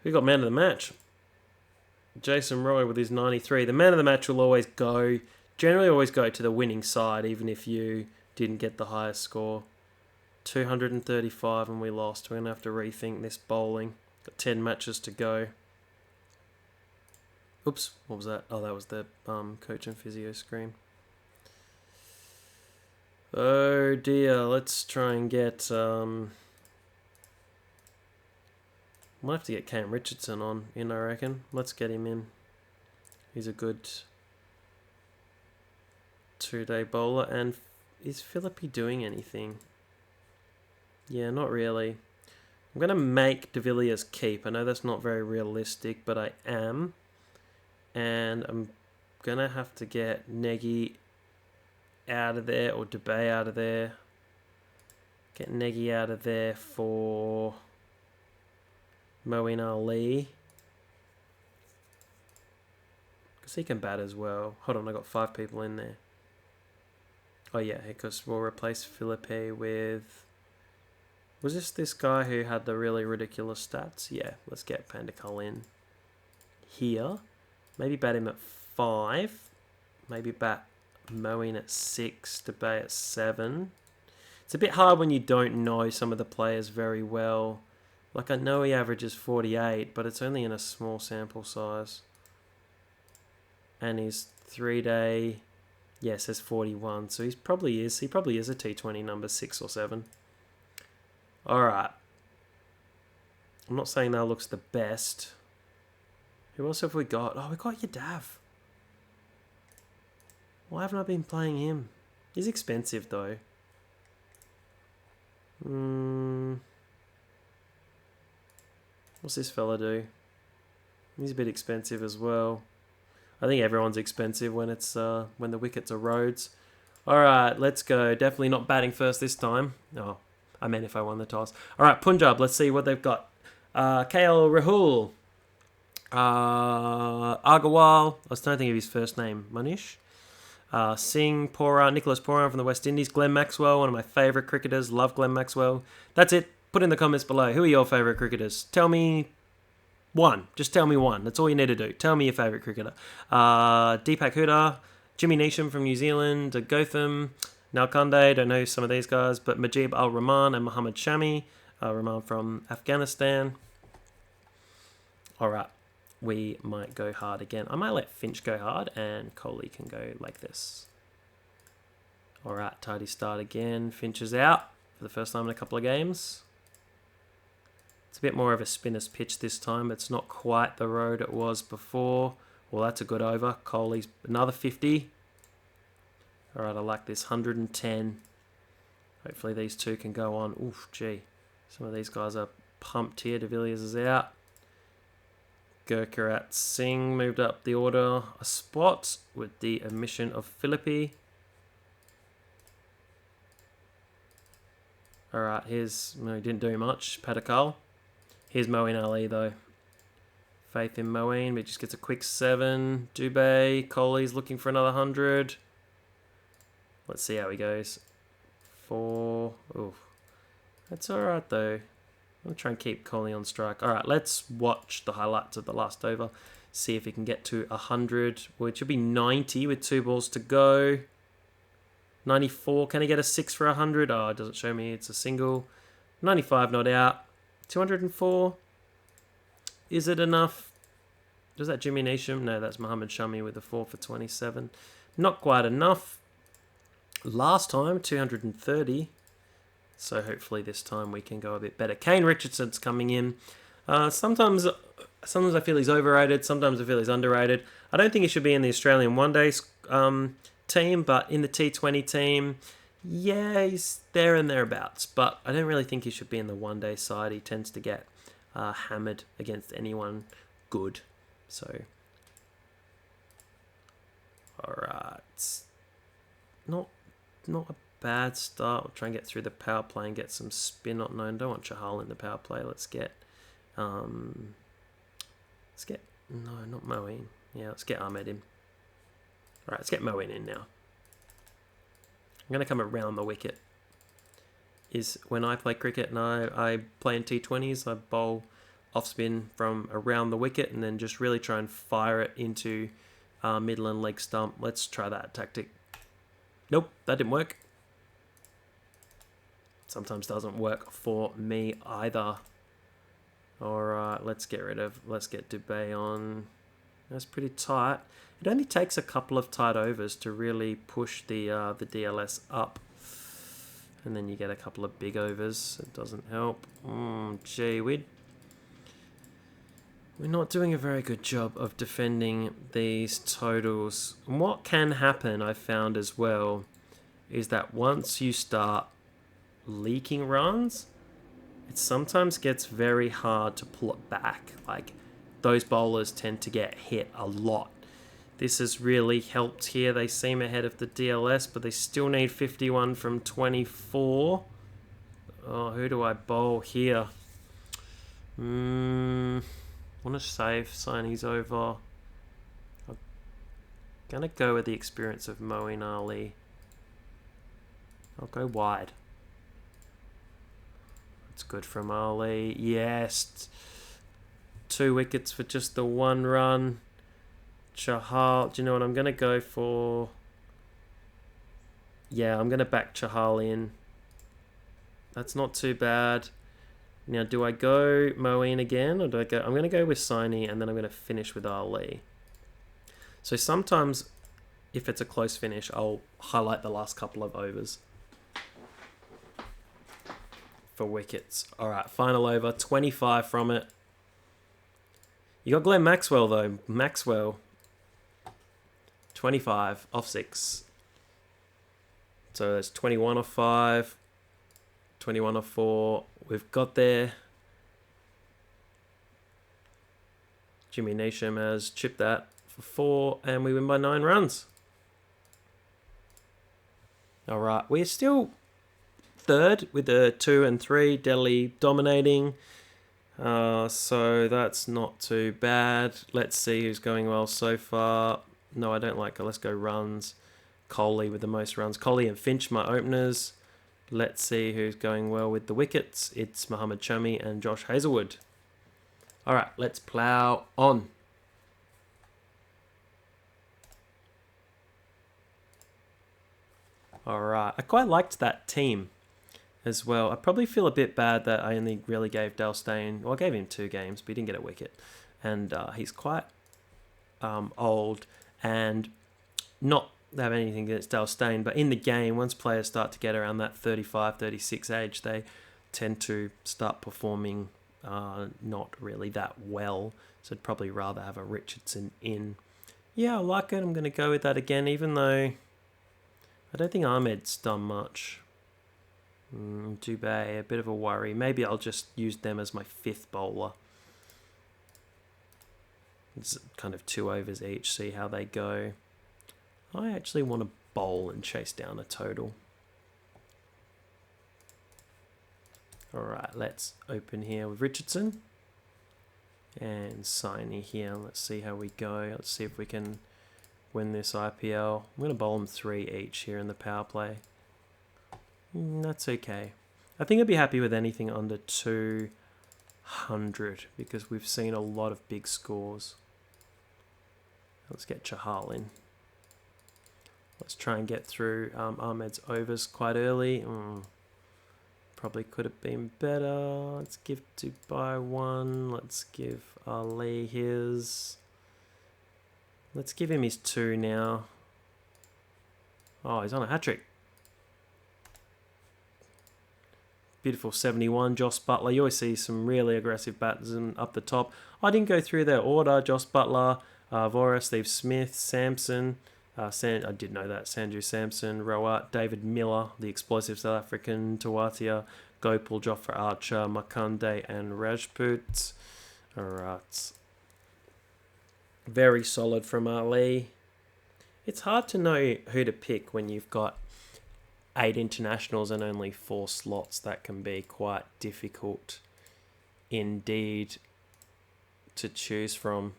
Who got man of the match? Jason Roy with his 93. The man of the match will generally always go to the winning side, even if you didn't get the highest score. 235 and we lost. We're going to have to rethink this bowling. Got 10 matches to go. Oops, what was that? Oh, that was the coach and physio screen. Oh dear, let's try and get... might have to get Cain Richardson in, I reckon. Let's get him in. He's a good 2-day bowler. And is Philippi doing anything? Yeah, not really. I'm going to make De Villiers keep. I know that's not very realistic, but I am. And I'm going to have to get Negi out of there, or Debay out of there. Get Negi out of there for Moeen Ali. Because he can bat as well. Hold on, I got 5 people in there. Oh yeah, because we'll replace Philippe with... Was this guy who had the really ridiculous stats? Yeah, let's get Pandakal in here. Maybe bat him at 5. Maybe bat Moeen at 6. Debay at 7. It's a bit hard when you don't know some of the players very well. Like, I know he averages 48, but it's only in a small sample size. And his 3-day... Yeah, says 41. So he probably is a T20 number 6 or 7. Alright. I'm not saying that looks the best. Who else have we got? Oh, we got Yadav. Why haven't I been playing him? He's expensive, though. What's this fella do? He's a bit expensive as well. I think everyone's expensive when it's when the wickets are roads. Alright, let's go. Definitely not batting first this time. Oh, I meant if I won the toss. Alright, Punjab, let's see what they've got. KL Rahul. Agarwal. I was trying to think of his first name. Manish. Singh, Nicholas Pooran from the West Indies. Glenn Maxwell, one of my favourite cricketers. Love Glenn Maxwell. That's it. Put in the comments below. Who are your favourite cricketers? Tell me one. Just tell me one. That's all you need to do. Tell me your favourite cricketer. Deepak Hooda, Jimmy Neesham from New Zealand, Gotham, Nalkande, don't know some of these guys, but Majib Al-Rahman and Muhammad Shami. Rahman from Afghanistan. Alright, we might go hard again. I might let Finch go hard and Kohli can go like this. Alright, tidy start again. Finch is out for the first time in a couple of games. It's a bit more of a spinner's pitch this time. It's not quite the road it was before. Well, that's a good over. Kohli's another 50. Alright, I like this. 110. Hopefully these two can go on. Oof, gee. Some of these guys are pumped here. De Villiers is out. Gurkharat Singh moved up the order a spot with the omission of Philippi. Alright, here's... No, he didn't do much. Padakal. Here's Moeen Ali, though. Faith in Moeen, but he just gets a quick 7. Dubé. Kohli's looking for another 100. Let's see how he goes. 4. Oof. That's alright, though. I'm going to try and keep Kohli on strike. Alright, let's watch the highlights of the last over. See if he can get to 100. Well, it should be 90 with 2 balls to go. 94. Can he get a 6 for 100? Oh, it doesn't show me. It's a single. 95 not out. 204. Is it enough? Does that Jimmy Neesham? No, that's Mohammed Shami with a 4 for 27. Not quite enough. Last time, 230. So hopefully this time we can go a bit better. Cain Richardson's coming in. Sometimes I feel he's overrated. Sometimes I feel he's underrated. I don't think he should be in the Australian one-day team, but in the T20 team, yeah, he's there and thereabouts. But I don't really think he should be in the one-day side. He tends to get hammered against anyone good. So, alright. Not a bad start. We'll try and get through the power play and get some spin. Not known. Don't want Chahal in the power play. Let's get no, not Moeen. Yeah, let's get Ahmed in. Alright, let's get Moeen in now. I'm going to come around the wicket. Is when I play cricket and I play in T20s, I bowl off spin from around the wicket and then just really try and fire it into middle and leg stump. Let's try that tactic. Nope, that didn't work. Sometimes doesn't work for me either. Alright, let's get Dubé on. That's pretty tight. It only takes a couple of tight overs to really push the DLS up. And then you get a couple of big overs. It doesn't help. Gee, we're not doing a very good job of defending these totals. And what can happen, I found as well, is that once you start leaking runs, it sometimes gets very hard to pull it back. Like, those bowlers tend to get hit a lot. This has really helped here. They seem ahead of the DLS, but they still need 51 from 24. Oh, who do I bowl here? Want to save Saini's over. I'm going to go with the experience of Moeen Ali. I'll go wide. That's good from Ali. Yes. 2 wickets for just the 1 run. Chahal. Do you know what I'm going to go for? Yeah, I'm going to back Chahal in. That's not too bad. Now, do I go Moeen again, or do I go... I'm going to go with Saini, and then I'm going to finish with Ali. So sometimes, if it's a close finish, I'll highlight the last couple of overs for wickets. All right, final over, 25 from it. You got Glenn Maxwell, though. Maxwell, 25 off 6. So that's 21 off 5, 21 off 4. We've got there. Jimmy Neesham has chipped that for 4, and we win by 9 runs. All right, we're still third with the 2 and 3. Delhi dominating. So that's not too bad. Let's see who's going well so far. No, I don't like it. Let's go runs. Kohli with the most runs. Kohli and Finch, my openers. Let's see who's going well with the wickets. It's Mohammed Shami and Josh Hazlewood. All right, let's plough on. All right, I quite liked that team as well. I probably feel a bit bad that I only really gave Dale Steyn... Well, I gave him 2 games, but he didn't get a wicket. And he's quite old and not have anything against Dale Steyn, but in the game, once players start to get around that 35, 36 age, they tend to start performing not really that well. So I'd probably rather have a Richardson in. Yeah, I like it. I'm going to go with that again, even though I don't think Ahmed's done much. Dubé, a bit of a worry. Maybe I'll just use them as my 5th bowler. It's kind of 2 overs each, see how they go. I actually want to bowl and chase down a total. Alright, let's open here with Richardson. And Saini here. Let's see how we go. Let's see if we can win this IPL. I'm going to bowl them 3 each here in the power play. That's okay. I think I'd be happy with anything under 200 because we've seen a lot of big scores. Let's get Chahal in. Let's try and get through Ahmed's overs quite early. Probably could have been better. Let's give Dubai 1. Let's give Ali his. Let's give him his 2 now. Oh, he's on a hat-trick. Beautiful 71, Joss Buttler. You always see some really aggressive batsmen up the top. I didn't go through their order. Joss Buttler, Vora, Steve Smith, Sampson. I did know that. Sanju Samson, Rawat, David Miller, the explosive South African, Tawatia, Gopal, Jofra Archer, Makande, and Rajput. Alright. Very solid from Ali. It's hard to know who to pick when you've got 8 internationals and only 4 slots. That can be quite difficult indeed to choose from.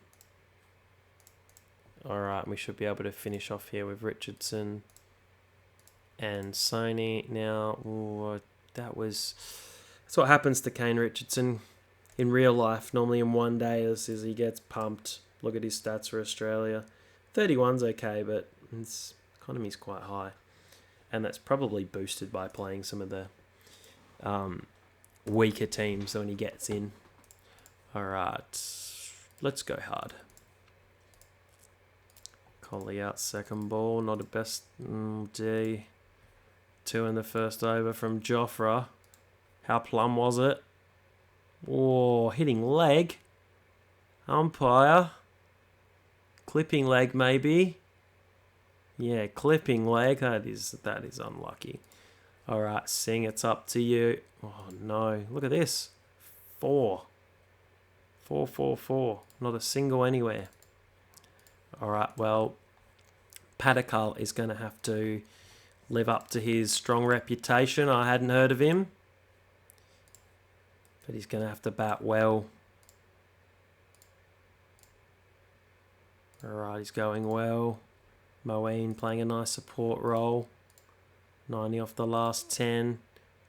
Alright, we should be able to finish off here with Richardson and Saini. Now, that's what happens to Cain Richardson in real life. Normally in one day is he gets pumped. Look at his stats for Australia. 31's okay, but his economy's quite high. And that's probably boosted by playing some of the weaker teams when he gets in. Alright, let's go hard. Kohli out second ball, not a best D. 2 in the first over from Jofra. How plumb was it? Oh, hitting leg. Umpire. Clipping leg maybe. Yeah, clipping leg. That is unlucky. Alright, Singh, it's up to you. Oh no, look at this. 4. 4, 4, 4. Not a single anywhere. Alright, well, Padikkal is going to have to live up to his strong reputation. I hadn't heard of him. But he's going to have to bat well. Alright, he's going well. Moeen playing a nice support role. 90 off the last 10.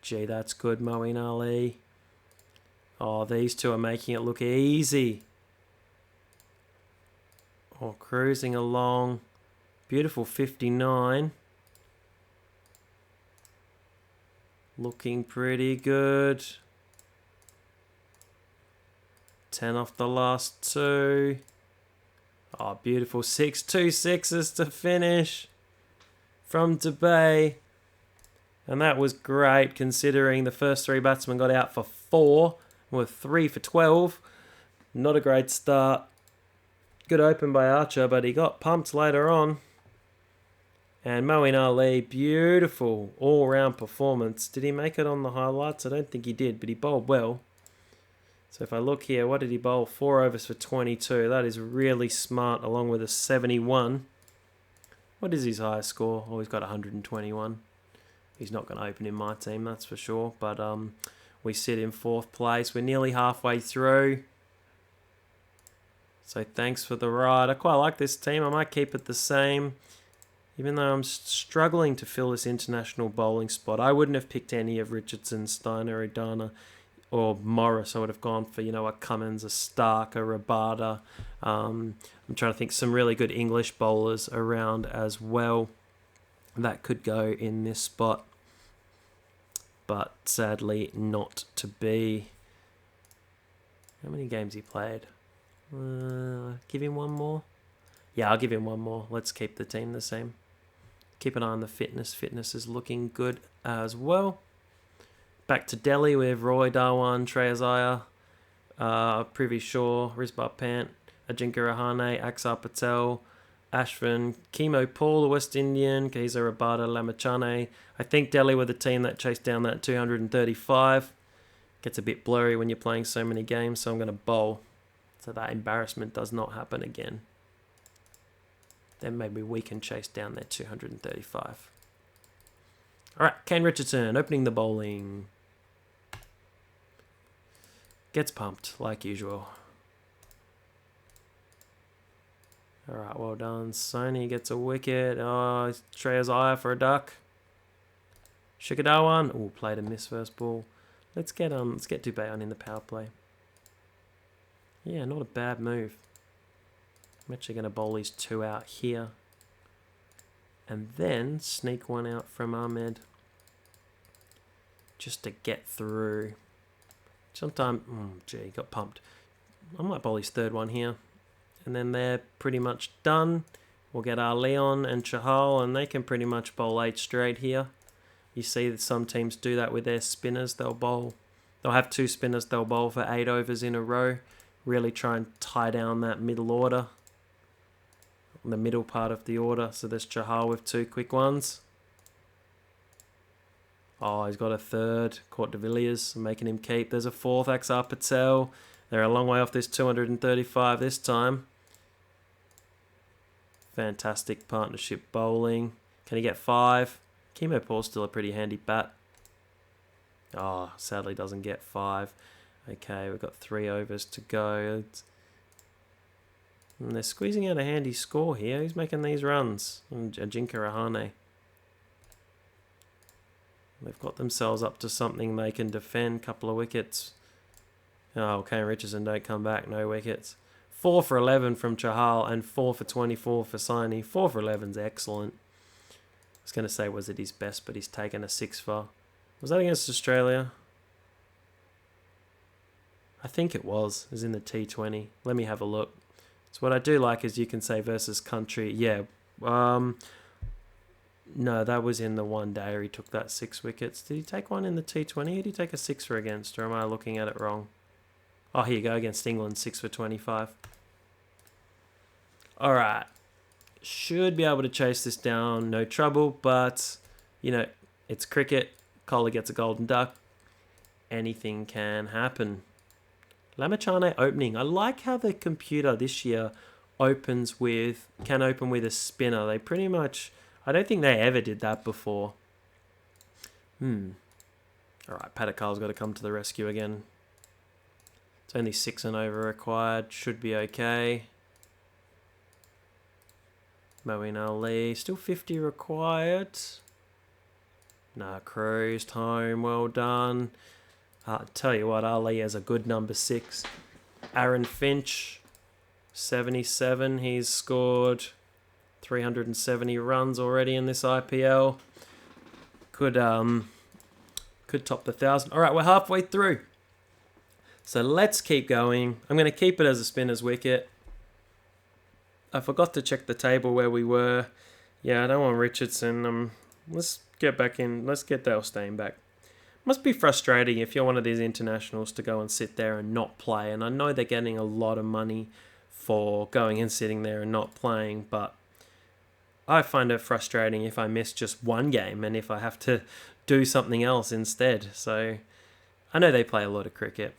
Gee, that's good, Moeen Ali. Oh, these two are making it look easy. Oh, cruising along. Beautiful 59. Looking pretty good. 10 off the last 2. Oh, beautiful 6. 2 sixes to finish from Dubay. And that was great considering the first 3 batsmen got out for 4. With 3 for 12. Not a great start. Good open by Archer, but he got pumped later on. And Moeen Ali, beautiful all-round performance. Did he make it on the highlights? I don't think he did, but he bowled well. So if I look here, what did he bowl? 4 overs for 22. That is really smart, along with a 71. What is his highest score? Oh, he's got 121. He's not going to open in my team, that's for sure. But we sit in 4th place. We're nearly halfway through. So thanks for the ride. I quite like this team. I might keep it the same. Even though I'm struggling to fill this international bowling spot. I wouldn't have picked any of Richardson, Steiner, Udana, or Morris. I would have gone for, a Cummins, a Stark, a Rabada. I'm trying to think some really good English bowlers around as well that could go in this spot. But sadly not to be. How many games he played? Give him one more. Yeah, I'll give him one more. Let's keep the team the same. Keep an eye on the fitness. Fitness is looking good as well. Back to Delhi with Roy Dhawan, Shreyas Iyer, Privy Shaw, Risbah Pant, Ajinkya Rahane, Axar Patel, Ashvin, Kemo Paul, the West Indian, Kaiser Rabada, Lamachane. I think Delhi were the team that chased down that 235. Gets a bit blurry when you're playing so many games, so I'm going to bowl. so that embarrassment does not happen again. Then maybe we can chase down their 235. All right, Cain Richardson opening the bowling. Gets pumped like usual. All right, well done. Sony gets a wicket. Oh, Shreya's eye for a duck. Shikadawan. Oh, played a miss first ball. Let's get Dubé on in the power play. Yeah, not a bad move. I'm actually going to bowl these 2 out here. And then sneak 1 out from Ahmed. Just to get through. Sometimes, gee, got pumped. I might bowl his 3rd one here. And then they're pretty much done. We'll get our Leon and Chahal, and they can pretty much bowl 8 straight here. You see that some teams do that with their spinners. They'll have 2 spinners, they'll bowl for 8 overs in a row. Really try and tie down that middle order. The middle part of the order. So there's Chahal with 2 quick ones. Oh, he's got a 3rd. Caught De Villiers, making him keep. There's a 4th, Axar Patel. They're a long way off this 235 this time. Fantastic partnership bowling. Can he get 5? Chemo Paul's still a pretty handy bat. Oh, sadly doesn't get 5. Okay, we've got 3 overs to go. And they're squeezing out a handy score here. Who's making these runs? Ajinkya Rahane. They've got themselves up to something they can defend. Couple of wickets. Oh, Cain Richardson don't come back. No wickets. 4 for 11 from Chahal and 4 for 24 for Saini. 4 for 11's excellent. I was going to say, was it his best, but he's taken a 6 for. Was that against Australia? I think it was. It was in the T20. Let me have a look. So what I do like is you can say versus country. Yeah. No, that was in the one day where he took that 6 wickets. Did he take one in the T20? Did he take a 6 for against? Or am I looking at it wrong? Oh, here you go. Against England, 6 for 25. All right. Should be able to chase this down. No trouble. But, you know, it's cricket. Kohli gets a golden duck. Anything can happen. Lamachane opening. I like how the computer this year can open with a spinner. They pretty much... I don't think they ever did that before. All right, Padikal's got to come to the rescue again. It's only 6 and over required. Should be okay. Moeen Ali. Still 50 required. Nah, cruised home. Well done. I'll tell you what, Ali has a good number 6. Aaron Finch, 77. He's scored 370 runs already in this IPL. Could top the 1,000. All right, we're halfway through. So let's keep going. I'm going to keep it as a spinner's wicket. I forgot to check the table where we were. Yeah, I don't want Richardson. Let's get back in. Let's get Dale Steyn back. Must be frustrating if you're one of these internationals to go and sit there and not play. And I know they're getting a lot of money for going and sitting there and not playing, but I find it frustrating if I miss just one game and if I have to do something else instead. So I know they play a lot of cricket,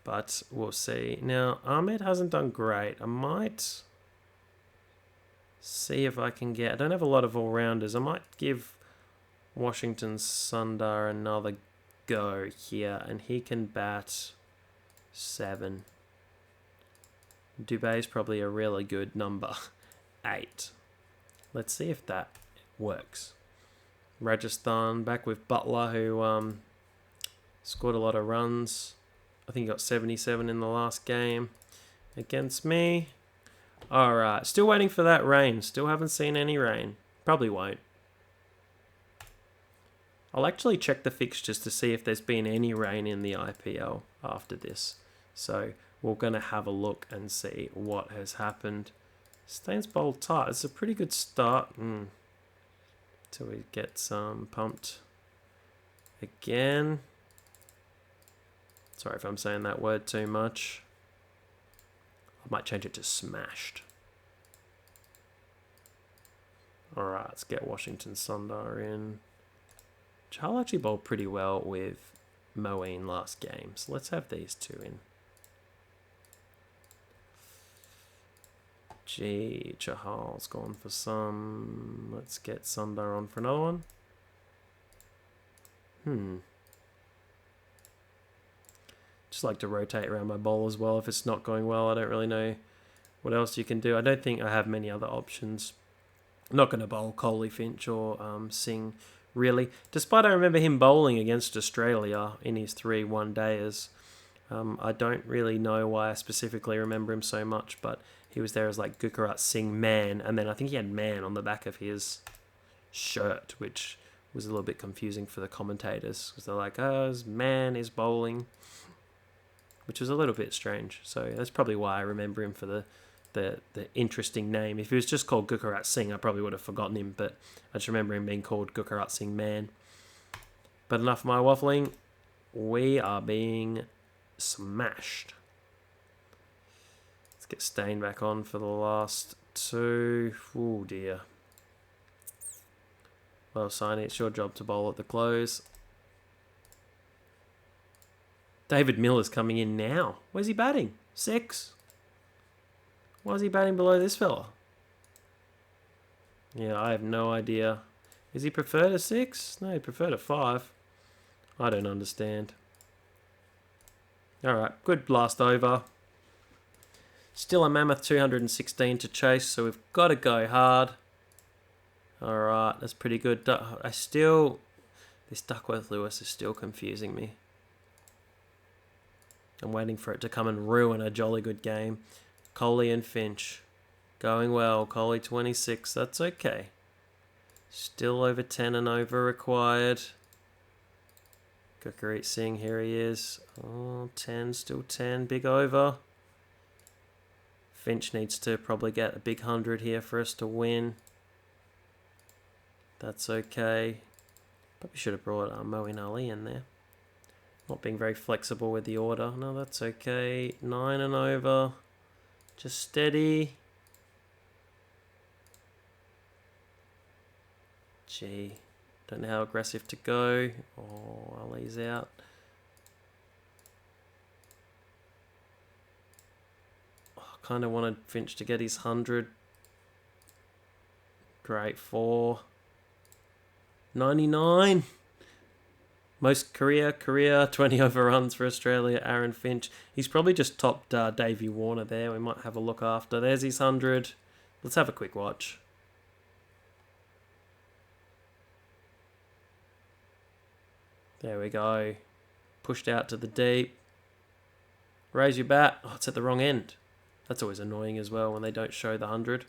but we'll see. Now, Ahmed hasn't done great. I might see if I can get... I don't have a lot of all-rounders. I might give Washington Sundar another go here, and he can bat 7. Dubé's probably a really good number 8. Let's see if that works. Rajasthan back with Butler, who scored a lot of runs. I think he got 77 in the last game against me. Alright, still waiting for that rain. Still haven't seen any rain. Probably won't. I'll actually check the fixtures to see if there's been any rain in the IPL after this. So we're going to have a look and see what has happened. Steyn's bowled tight. It's a pretty good start. Till we get some pumped again. Sorry if I'm saying that word too much. I might change it to smashed. Alright, let's get Washington Sundar in. Chahal actually bowled pretty well with Moeen last game, so let's have these two in. Gee, Chahal's gone for some. Let's get Sundar on for another one. Just like to rotate around my bowl as well if it's not going well. I don't really know what else you can do. I don't think I have many other options. I'm not going to bowl Kohli, Finch or Singh, really. Despite I remember him bowling against Australia in his 3 one-dayers. I don't really know why I specifically remember him so much, but he was there as like Gurkeerat Singh Man, and then I think he had Man on the back of his shirt, which was a little bit confusing for the commentators, because they're like, oh, his Man is bowling, which was a little bit strange. So that's probably why I remember him for the interesting name. If he was just called Gurkeerat Singh, I probably would have forgotten him, but I just remember him being called Gurkeerat Singh Man. But enough of my waffling. We are being smashed. Let's get Stain back on for the last 2. Oh dear. Well, Saini, it's your job to bowl at the close. David Miller's coming in now. Where's he batting? 6. Why is he batting below this fella? Yeah, I have no idea. Is he preferred a 6? No, he preferred a 5. I don't understand. Alright, good blast over. Still a mammoth 216 to chase, so we've got to go hard. Alright, that's pretty good. This Duckworth Lewis is still confusing me. I'm waiting for it to come and ruin a jolly good game. Kohli and Finch. Going well. Kohli 26. That's okay. Still over 10 and over required. Gurkeerat Singh, here he is. Oh, 10, still 10. Big over. Finch needs to probably get a big 100 here for us to win. That's okay. Probably should have brought Moeen Ali in there. Not being very flexible with the order. No, that's okay. 9 and over. Just steady. Gee. Don't know how aggressive to go. Oh, Ali's out. Oh, I kind of wanted Finch to get his 100. Great. 4. 99. Most career 20 overruns for Australia, Aaron Finch. He's probably just topped Davey Warner there. We might have a look after. There's his 100. Let's have a quick watch. There we go. Pushed out to the deep. Raise your bat. Oh, it's at the wrong end. That's always annoying as well when they don't show the 100.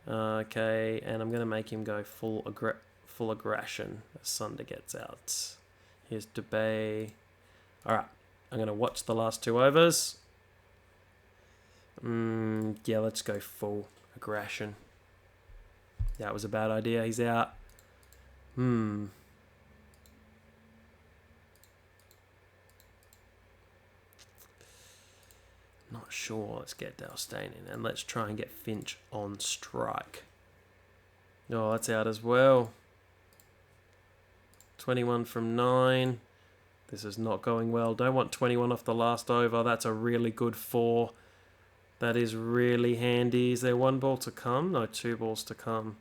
Okay, and I'm going to make him go full aggression as Sunder gets out. Here's Dubey. Alright, I'm going to watch the last 2 overs. Yeah, let's go full aggression. That was a bad idea. He's out. Not sure. Let's get Dale Steyn in and let's try and get Finch on strike. Oh, that's out as well. 21 from 9. This is not going well. Don't want 21 off the last over. That's a really good 4. That is really handy. Is there 1 ball to come? No, 2 balls to come.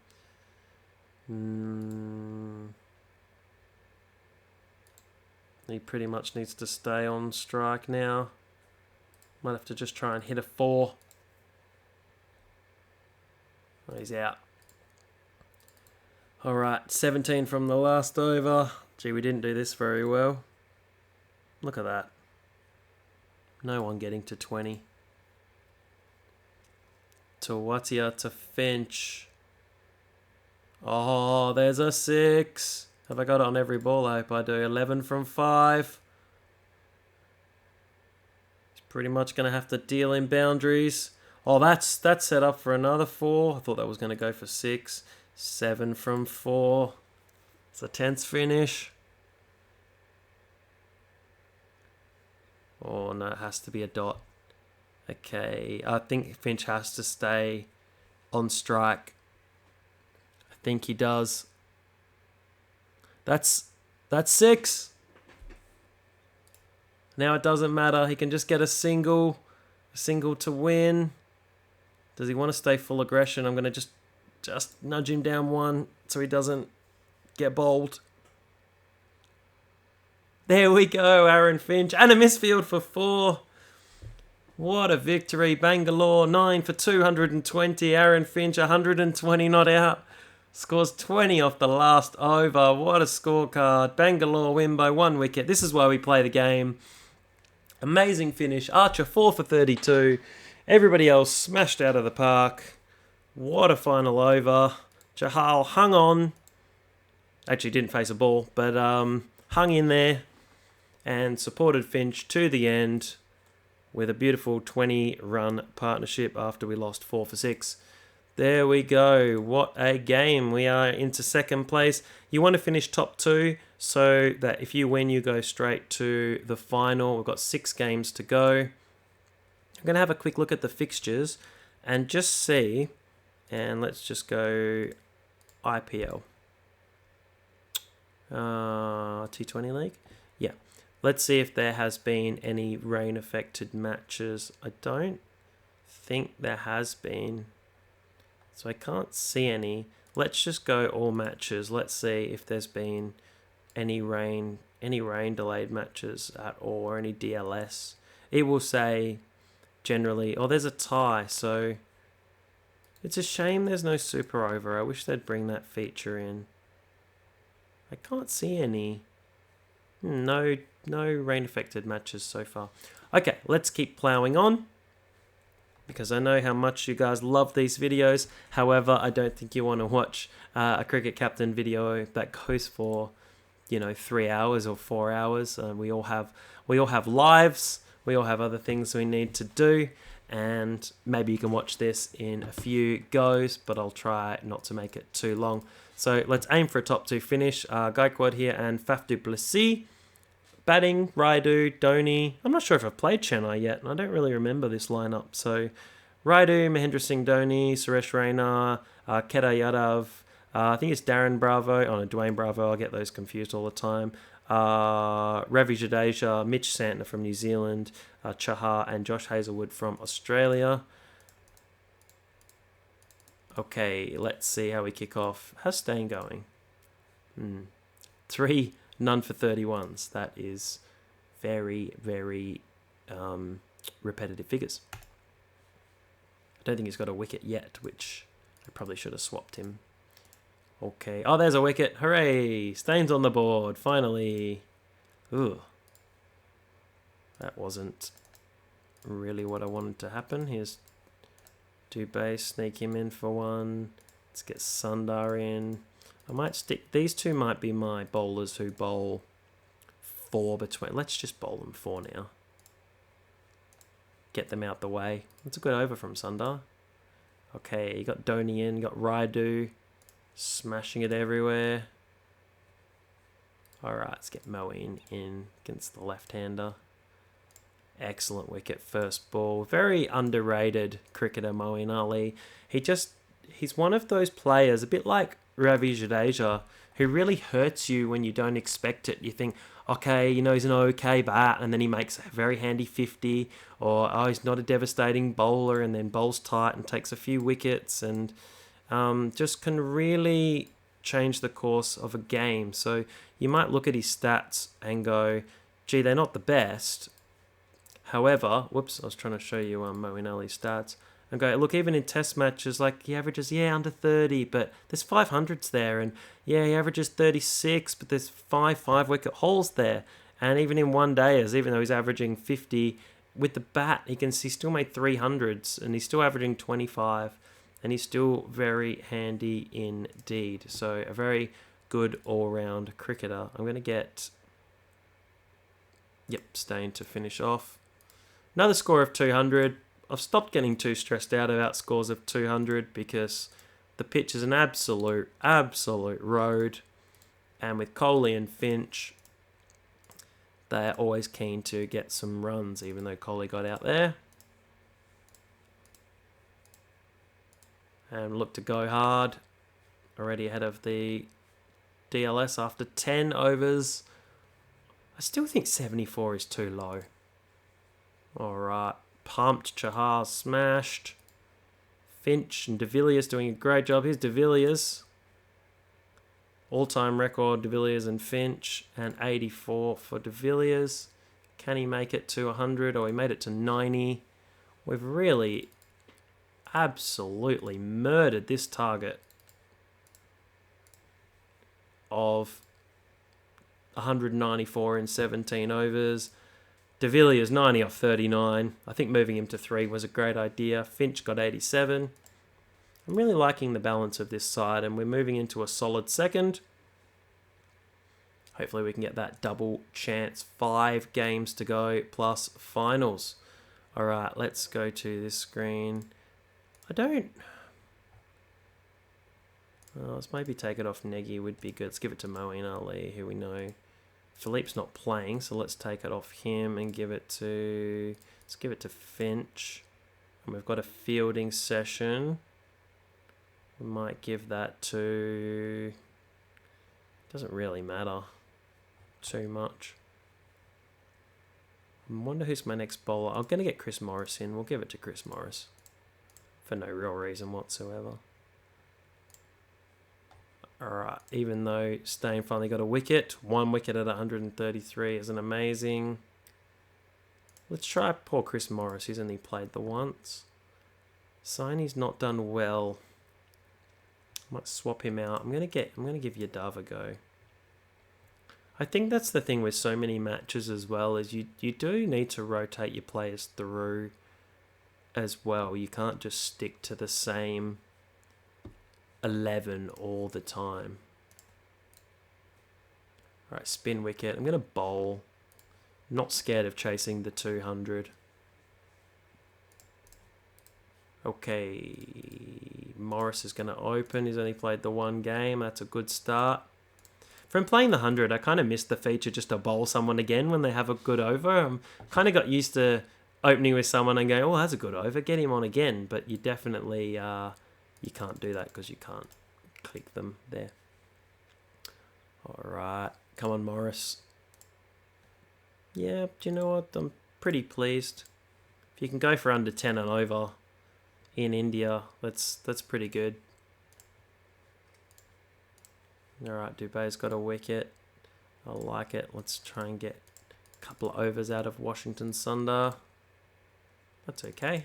He pretty much needs to stay on strike now. Might have to just try and hit a 4. Oh, he's out. Alright, 17 from the last over. Gee, we didn't do this very well. Look at that. No one getting to 20. Tawatia to Finch. Oh, there's a 6. Have I got it on every ball? I hope I do. 11 from 5. He's pretty much going to have to deal in boundaries. Oh, that's set up for another 4. I thought that was going to go for 6. 7 from 4. It's a tense finish. Oh, no, it has to be a dot. Okay, I think Finch has to stay on strike. I think he does. That's 6. Now it doesn't matter. He can just get a single to win. Does he want to stay full aggression? I'm going to just nudge him down one so he doesn't get bowled. There we go, Aaron Finch. And a misfield for 4. What a victory. Bangalore 9 for 220. Aaron Finch 120 not out. Scores 20 off the last over. What a scorecard. Bangalore win by 1 wicket. This is why we play the game. Amazing finish. Archer 4 for 32. Everybody else smashed out of the park. What a final over. Chahal hung on. Actually didn't face a ball, but hung in there and supported Finch to the end with a beautiful 20-run partnership after we lost 4 for 6. There we go. What a game. We are into second place. You want to finish top 2 so that if you win, you go straight to the final. We've got 6 games to go. I'm going to have a quick look at the fixtures and just see. And let's just go IPL. T20 League? Yeah. Let's see if there has been any rain-affected matches. I don't think there has been. So I can't see any. Let's just go all matches. Let's see if there's been any rain-delayed matches at all, or any DLS. It will say generally, oh, there's a tie, so it's a shame there's no super over. I wish they'd bring that feature in. I can't see any. No rain-affected matches so far. Okay, let's keep ploughing on, because I know how much you guys love these videos. However, I don't think you want to watch a cricket captain video that goes for, 3 hours or 4 hours. We all have lives. We all have other things we need to do, and maybe you can watch this in a few goes, but I'll try not to make it too long. So let's aim for a top 2 finish. Gaikwad here and Faf du Plessis. Batting, Raidu, Dhoni. I'm not sure if I've played Chennai yet, and I don't really remember this lineup. So Raidu, Mahendra Singh Dhoni, Suresh Raina, Kedar Yadav. I think it's Darren Bravo. Oh no, Dwayne Bravo. I get those confused all the time. Ravi Jadeja, Mitch Santner from New Zealand, Chahar, and Josh Hazlewood from Australia. Okay, let's see how we kick off. How's Stain going? 3, none for 31s. That is very, very repetitive figures. I don't think he's got a wicket yet, which I probably should have swapped him. Okay. Oh, there's a wicket. Hooray! Stain's on the board, finally. Ooh. That wasn't really what I wanted to happen. Here's Dubé, sneak him in for 1. Let's get Sundar in. I might stick... These 2 might be my bowlers who bowl 4 between... Let's just bowl them 4 now. Get them out the way. That's a good over from Sundar. Okay, you got Dhoni in, you got Raidu. Smashing it everywhere. Alright, let's get Moeen in against the left-hander. Excellent wicket, first ball. Very underrated cricketer, Moeen Ali. He's one of those players, a bit like Ravi Jadeja, who really hurts you when you don't expect it. You think, okay, he's an okay bat, and then he makes a very handy 50, or, oh, he's not a devastating bowler, and then bowls tight and takes a few wickets, and just can really change the course of a game. So you might look at his stats and go, gee, they're not the best. However, whoops, I was trying to show you Moeen Ali's stats. And go, look, even in test matches, like he averages, under 30, but there's 500s there. And he averages 36, but there's 5 wicket hauls there. And even in one dayers, even though he's averaging 50, with the bat, he still made 300s, and he's still averaging 25. And he's still very handy indeed. So a very good all-round cricketer. I'm going to get... Stain to finish off. Another score of 200. I've stopped getting too stressed out about scores of 200 because the pitch is an absolute road. And with Kohli and Finch, they're always keen to get some runs, even though Kohli got out there. And look to go hard. Already ahead of the DLS after 10 overs. I still think 74 is too low. Alright. Pumped. Chahar smashed. Finch and de Villiers doing a great job. Here's de Villiers. All-time record, de Villiers and Finch. And 84 for de Villiers. Can he make it to 100? Or he made it to 90. We've really absolutely murdered this target of 194 in 17 overs. De Villiers 90 off 39. I think moving him to 3 was a great idea. Finch got 87. I'm really liking the balance of this side, and we're moving into a solid second. Hopefully we can get that double chance. 5 games to go plus finals. All right, let's go to this screen. Let's maybe take it off Negi would be good. Let's give it to Moeen Ali, who we know. Philippe's not playing, so let's take it off him and give it to... Let's give it to Finch. And we've got a fielding session. We might give that to... Doesn't really matter too much. I wonder who's my next bowler. I'm going to get Chris Morris in. We'll give it to Chris Morris. For no real reason whatsoever. Alright, even though Stain finally got a wicket, 1 wicket at 133 isn't amazing. Let's try poor Chris Morris. He's only played the once. Saini's not done well. Might swap him out. I'm gonna give Yadav a go. I think that's the thing with so many matches as well, is you do need to rotate your players through as well. You can't just stick to the same 11 all the time. Alright, spin wicket. I'm going to bowl. Not scared of chasing the 200. Okay. Morris is going to open. He's only played the 1 game. That's a good start. From playing the 100, I kind of missed the feature just to bowl someone again when they have a good over. I'm kind of got used to opening with someone and going, oh, that's a good over. Get him on again. But you definitely... you can't do that because you can't click them there. Alright. Come on, Morris. Yeah, do you know what? I'm pretty pleased. If you can go for under 10 and over in India, that's pretty good. Alright, Dubé's got a wicket. I like it. Let's try and get a couple of overs out of Washington Sundar. That's okay.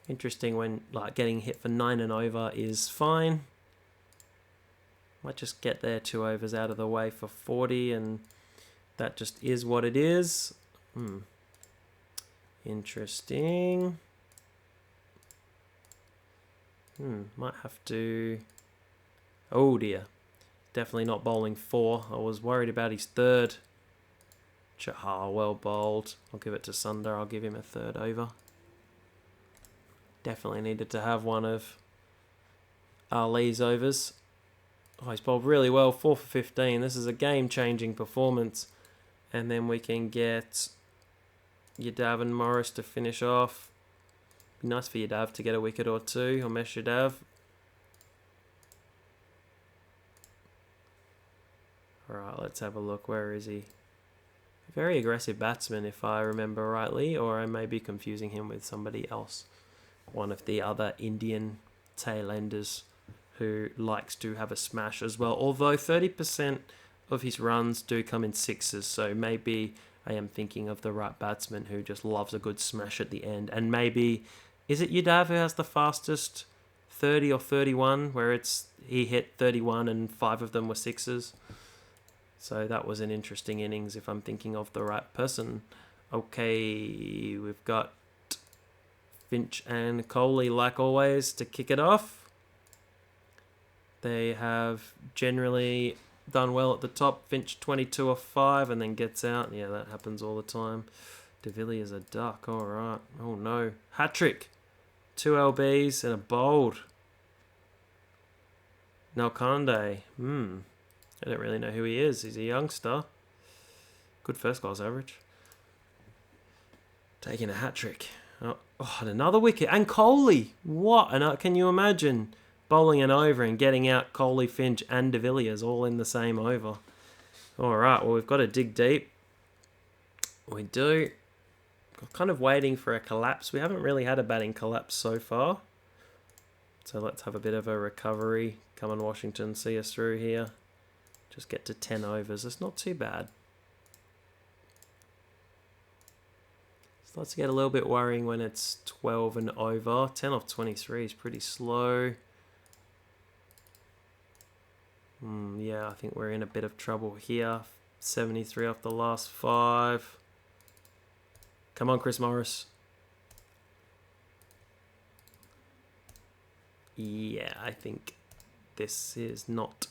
Interesting when getting hit for 9 and over is fine. Might just get there 2 overs out of the way for 40, and that just is what it is. Interesting. Might have to... Oh dear. Definitely not bowling 4. I was worried about his 3rd. Chahar, well bowled. I'll give it to Sundar. I'll give him a 3rd over. Definitely needed to have one of Ali's overs. Oh, he's bowled really well. 4 for 15. This is a game-changing performance. And then we can get Yadav and Morris to finish off. Be nice for Yadav to get a wicket or 2. Umesh Yadav. Alright, let's have a look. Where is he? A very aggressive batsman, if I remember rightly. Or I may be confusing him with somebody else. One of the other Indian tailenders who likes to have a smash as well. Although 30% of his runs do come in 6s, so maybe I am thinking of the right batsman who just loves a good smash at the end. And maybe, is it Yadav who has the fastest 30 or 31, where he hit 31 and 5 of them were 6s? So that was an interesting innings if I'm thinking of the right person. Okay, we've got Finch and Kohli, like always, to kick it off. They have generally done well at the top. Finch 22 off 5 and then gets out. Yeah, that happens all the time. De Villiers a duck. All right. Oh, no. Hat-trick. 2 LBs and a bowled. Nalkande. I don't really know who he is. He's a youngster. Good first class average. Taking a hat-trick. Oh, and another wicket. And Kohli. What? And can you imagine bowling an over and getting out Kohli, Finch and de Villiers all in the same over? All right, well, we've got to dig deep. We do. kind of waiting for a collapse. We haven't really had a batting collapse so far. So let's have a bit of a recovery. Come on, Washington, see us through here. Just get to 10 overs. It's not too bad. Starts to get a little bit worrying when it's 12 and over. 10 off 23 is pretty slow. Yeah, I think we're in a bit of trouble here. 73 off the last 5. Come on, Chris Morris. Yeah, I think this is not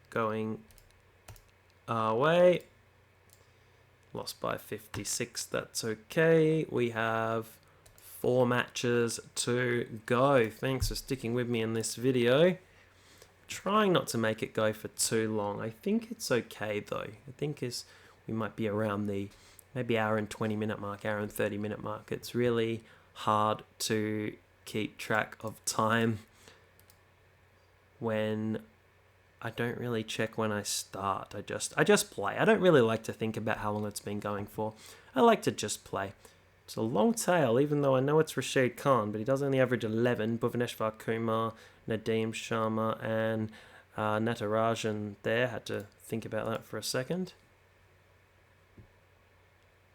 going our way. Lost by 56, that's okay. We have 4 matches to go. Thanks for sticking with me in this video. Trying not to make it go for too long. I think it's okay though. I think we might be around the maybe hour and 20 minute mark, hour and 30 minute mark. It's really hard to keep track of time when I don't really check when I start. I just play. I don't really like to think about how long it's been going for. I like to just play. It's a long tail, even though I know it's Rashid Khan, but he does only average 11. Bhuvaneshwar Kumar, Nadeem Sharma, and Natarajan there. Had to think about that for a second.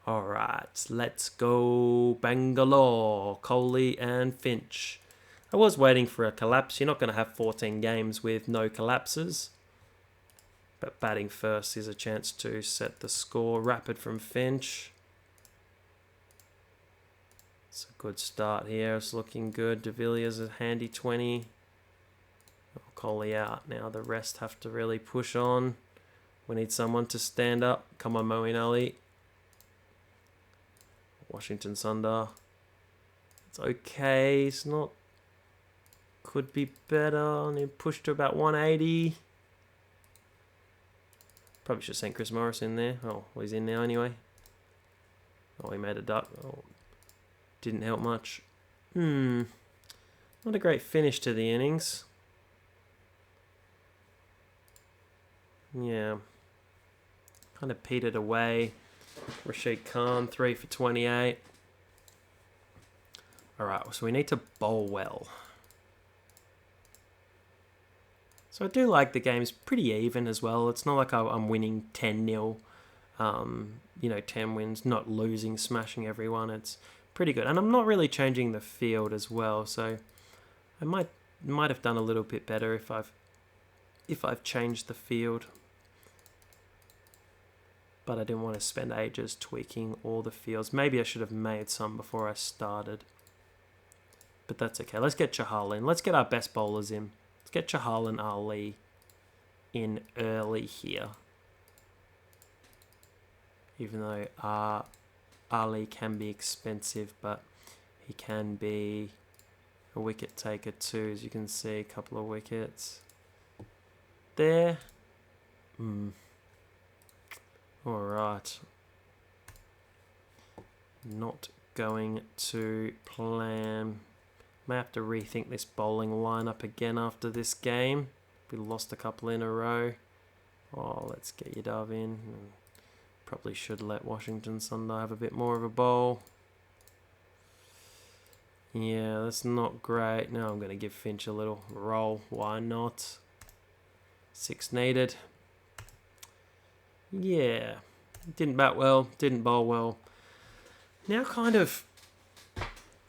Alright, let's go Bangalore. Kohli and Finch. I was waiting for a collapse. You're not going to have 14 games with no collapses. But batting first is a chance to set the score. Rapid from Finch. It's a good start here. It's looking good. De Villiers a handy 20. Oh, Kohli out. Now the rest have to really push on. We need someone to stand up. Come on, Moeen Ali. Washington Sundar. It's okay. It's not... Could be better. And he pushed to about 180. Probably should have sent Chris Morris in there. Oh, well, he's in now anyway. Oh, he made a duck. Oh, didn't help much. Not a great finish to the innings. Yeah. Kind of petered away. Rashid Khan, 3 for 28. Alright, so we need to bowl well. So I do like the game's pretty even as well. It's not like I'm winning 10-0. 10 wins, not losing, smashing everyone. It's pretty good. And I'm not really changing the field as well, so I might have done a little bit better if I've changed the field. But I didn't want to spend ages tweaking all the fields. Maybe I should have made some before I started. But that's okay. Let's get Chahal in. Let's get our best bowlers in. Let's get Chahal and Ali in early here. Even though Ali can be expensive, but he can be a wicket taker too. As you can see, a couple of wickets there. Alright. Not going to plan. May have to rethink this bowling lineup again after this game. We lost a couple in a row. Oh, let's get Yadav in. Probably should let Washington Sundar have a bit more of a bowl. Yeah, that's not great. Now I'm going to give Finch a little roll. Why not? 6 needed. Yeah. Didn't bat well. Didn't bowl well. Now kind of...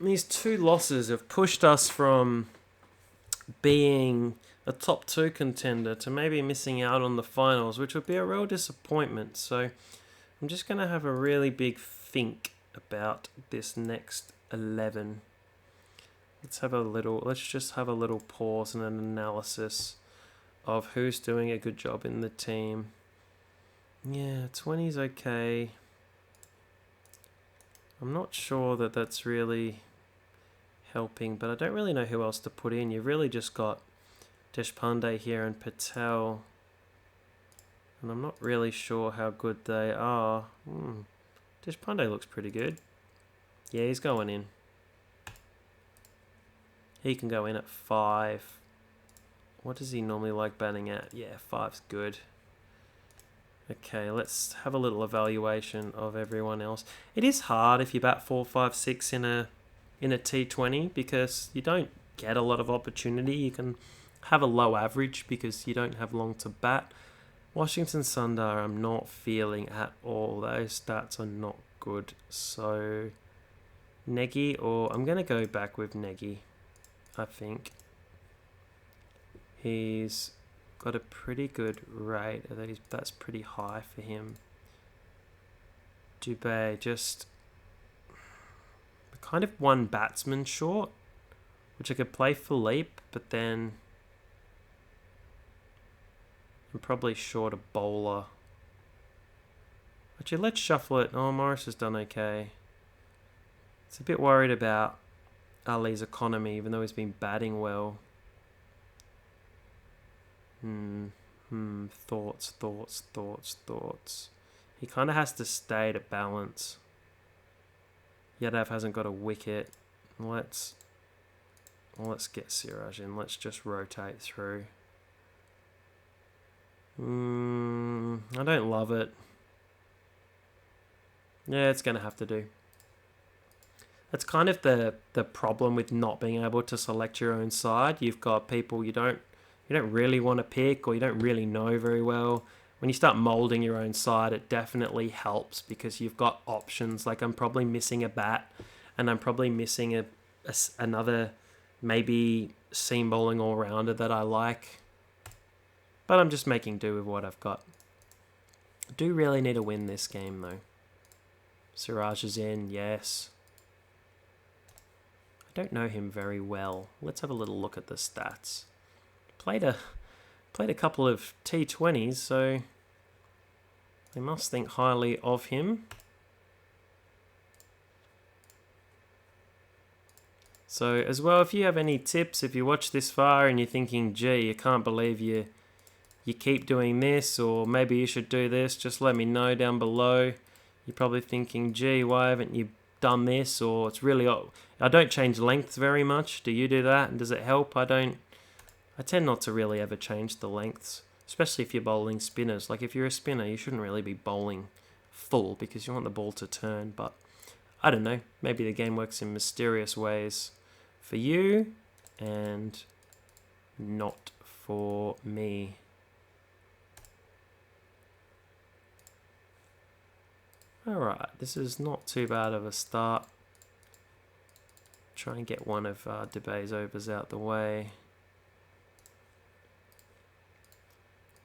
These 2 losses have pushed us from being a top 2 contender to maybe missing out on the finals, which would be a real disappointment. So I'm just going to have a really big think about this next 11. Let's just have a little pause and an analysis of who's doing a good job in the team. Yeah, 20's okay. I'm not sure that that's really helping, but I don't really know who else to put in. You've really just got Deshpande here and Patel. And I'm not really sure how good they are. Deshpande looks pretty good. Yeah, he's going in. He can go in at 5. What does he normally like batting at? Yeah, 5's good. Okay, let's have a little evaluation of everyone else. It is hard if you bat 4, 5, 6 in a T20 because you don't get a lot of opportunity. You can have a low average because you don't have long to bat. Washington Sundar, I'm not feeling at all. Those stats are not good. So, Negi, or I'm going to go back with Negi, I think. He's got a pretty good rate. That's pretty high for him. Dubé, just kind of one batsman short, which I could play Philippe, but then I'm probably short a bowler. Actually, let's shuffle it. Oh, Morris has done okay. It's a bit worried about Ali's economy, even though he's been batting well. Thoughts. He kind of has to stay to balance. Yadav hasn't got a wicket. Let's get Siraj in. Let's just rotate through. I don't love it. Yeah, it's going to have to do. That's kind of the problem with not being able to select your own side. You've got people you don't really want to pick or you don't really know very well. When you start molding your own side, it definitely helps because you've got options. Like I'm probably missing a bat and I'm probably missing another maybe seam bowling all-rounder that I like. But I'm just making do with what I've got. I do really need to win this game though. Siraj is in, yes. I don't know him very well. Let's have a little look at the stats. Played a couple of T20s, so they must think highly of him. So as well, if you have any tips, if you watch this far and you're thinking, gee, I can't believe you keep doing this, or maybe you should do this, just let me know down below. You're probably thinking, gee, why haven't you done this? Or it's really, I don't change lengths very much. Do you do that? And does it help? I tend not to really ever change the lengths, especially if you're bowling spinners. Like if you're a spinner, you shouldn't really be bowling full because you want the ball to turn. But I don't know, maybe the game works in mysterious ways for you and not for me. Alright, this is not too bad of a start. Try and get one of Dubé's overs out the way.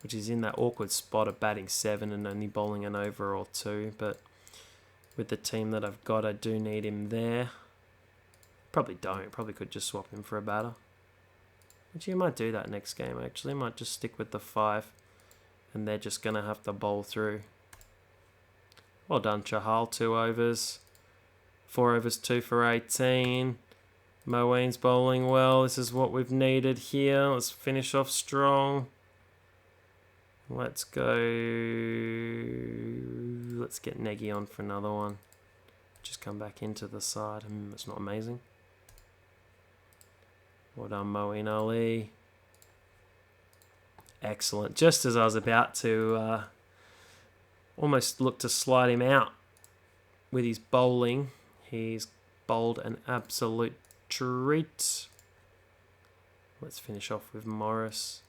Which is in that awkward spot of batting 7 and only bowling an over or 2. But with the team that I've got, I do need him there. Probably don't. Probably could just swap him for a batter. Actually, I might do that next game, actually. I might just stick with the 5. And they're just going to have to bowl through. Well done, Chahal. 2 overs. 4 overs, 2 for 18. Moeen's bowling well. This is what we've needed here. Let's finish off strong. Let's go. Let's get Negi on for another one. Just come back into the side. It's not amazing. Well done, Moeen Ali. Excellent. Just as I was about to almost look to slide him out with his bowling, he's bowled an absolute treat. Let's finish off with Morris.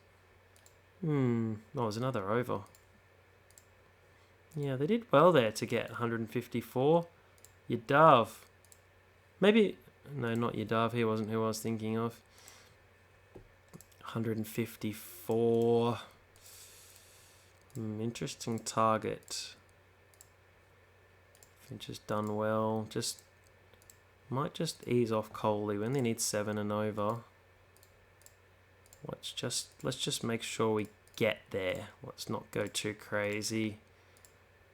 Oh, it was another over. Yeah, they did well there to get 154. Yadav. Maybe... No, not Yadav. He wasn't who I was thinking of. 154. Interesting target. Finch has done well. Might just ease off Kohli when they need 7 and over. Let's just make sure we get there. Let's not go too crazy.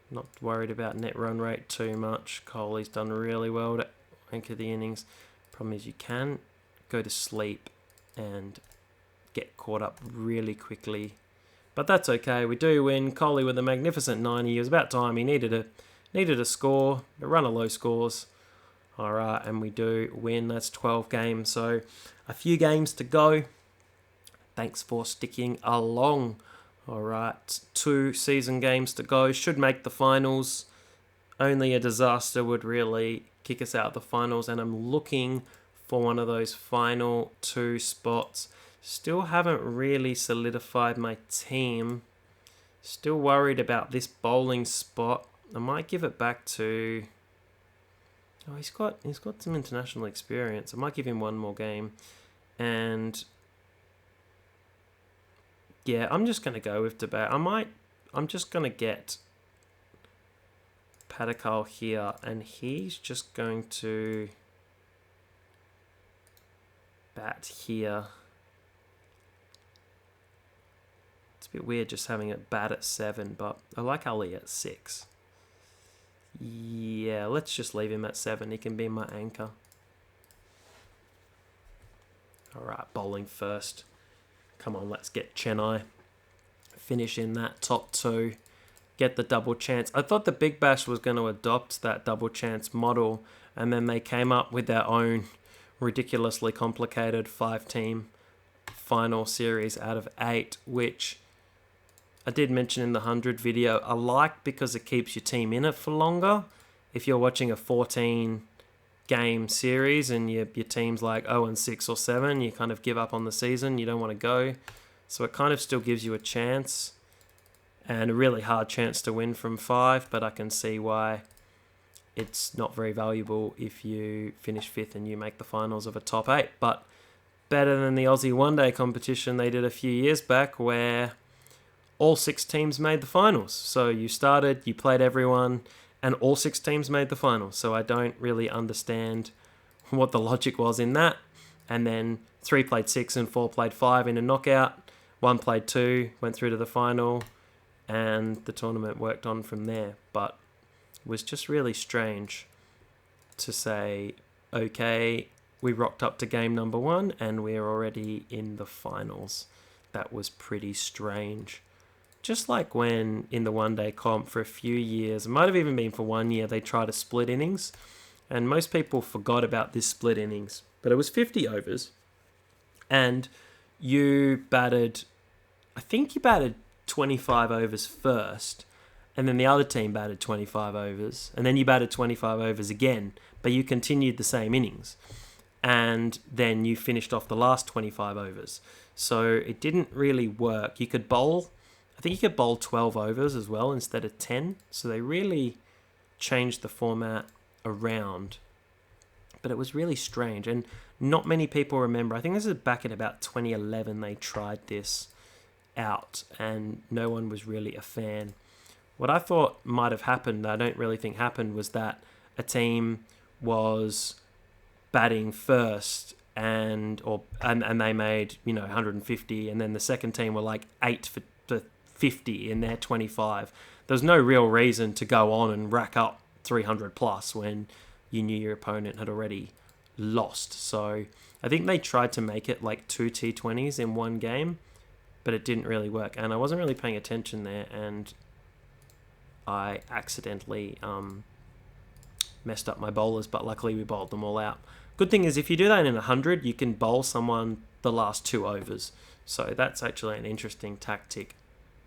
Not worried about net run rate too much. Kohli's done really well to anchor the innings. Problem is you can go to sleep and get caught up really quickly. But that's okay. We do win. Kohli with a magnificent 90. It was about time. He needed a score. A run of low scores. Alright, and we do win. That's 12 games. So a few games to go. Thanks for sticking along. All right, 2 season games to go. Should make the finals. Only a disaster would really kick us out of the finals, and I'm looking for one of those final 2 spots. Still haven't really solidified my team. Still worried about this bowling spot. I might give it back to... Oh, he's got some international experience. I might give him one more game. And yeah, I'm just going to go with Debate. I'm just going to get Padakal here, and he's just going to bat here. It's a bit weird just having it bat at 7, but I like Ali at 6. Yeah, let's just leave him at 7. He can be my anchor. Alright, bowling first. Come on, let's get Chennai. Finish in that top 2. Get the double chance. I thought the Big Bash was going to adopt that double chance model, and then they came up with their own ridiculously complicated 5-team final series out of 8, which I did mention in the 100 video. I like because it keeps your team in it for longer. If you're watching a 14-game series and your team's like 0-6 or 7, you kind of give up on the season. You don't want to go. So it kind of still gives you a chance, and a really hard chance to win from 5, but I can see why it's not very valuable if you finish 5th and you make the finals of a top 8. But better than the Aussie one-day competition they did a few years back, where all 6 teams made the finals. So you started, you played everyone, and all 6 teams made the finals. So I don't really understand what the logic was in that. And then 3 played 6 and 4 played 5 in a knockout. 1 played 2, went through to the final, and the tournament worked on from there. But it was just really strange to say, okay, we rocked up to game number 1 and we're already in the finals. That was pretty strange. Just like when in the one-day comp for a few years, it might have even been for 1 year, they tried a split innings, and most people forgot about this split innings. But it was 50 overs, and you batted, I think you batted 25 overs first, and then the other team batted 25 overs, and then you batted 25 overs again, but you continued the same innings, and then you finished off the last 25 overs. So it didn't really work. You could bowl, I think you could bowl 12 overs as well instead of 10, so they really changed the format around. But it was really strange, and not many people remember. I think this is back in about 2011 they tried this out, and no one was really a fan. What I thought might have happened, I don't really think happened, was that a team was batting first and they made 150, and then the second team were like 8 for 50 in their 25. There's no real reason to go on and rack up 300 plus when you knew your opponent had already lost. So I think they tried to make it like 2 T20s in one game, but it didn't really work, and I wasn't really paying attention there, and I accidentally messed up my bowlers, but luckily we bowled them all out. Good thing is, if you do that in 100, you can bowl someone the last 2 overs. So that's actually an interesting tactic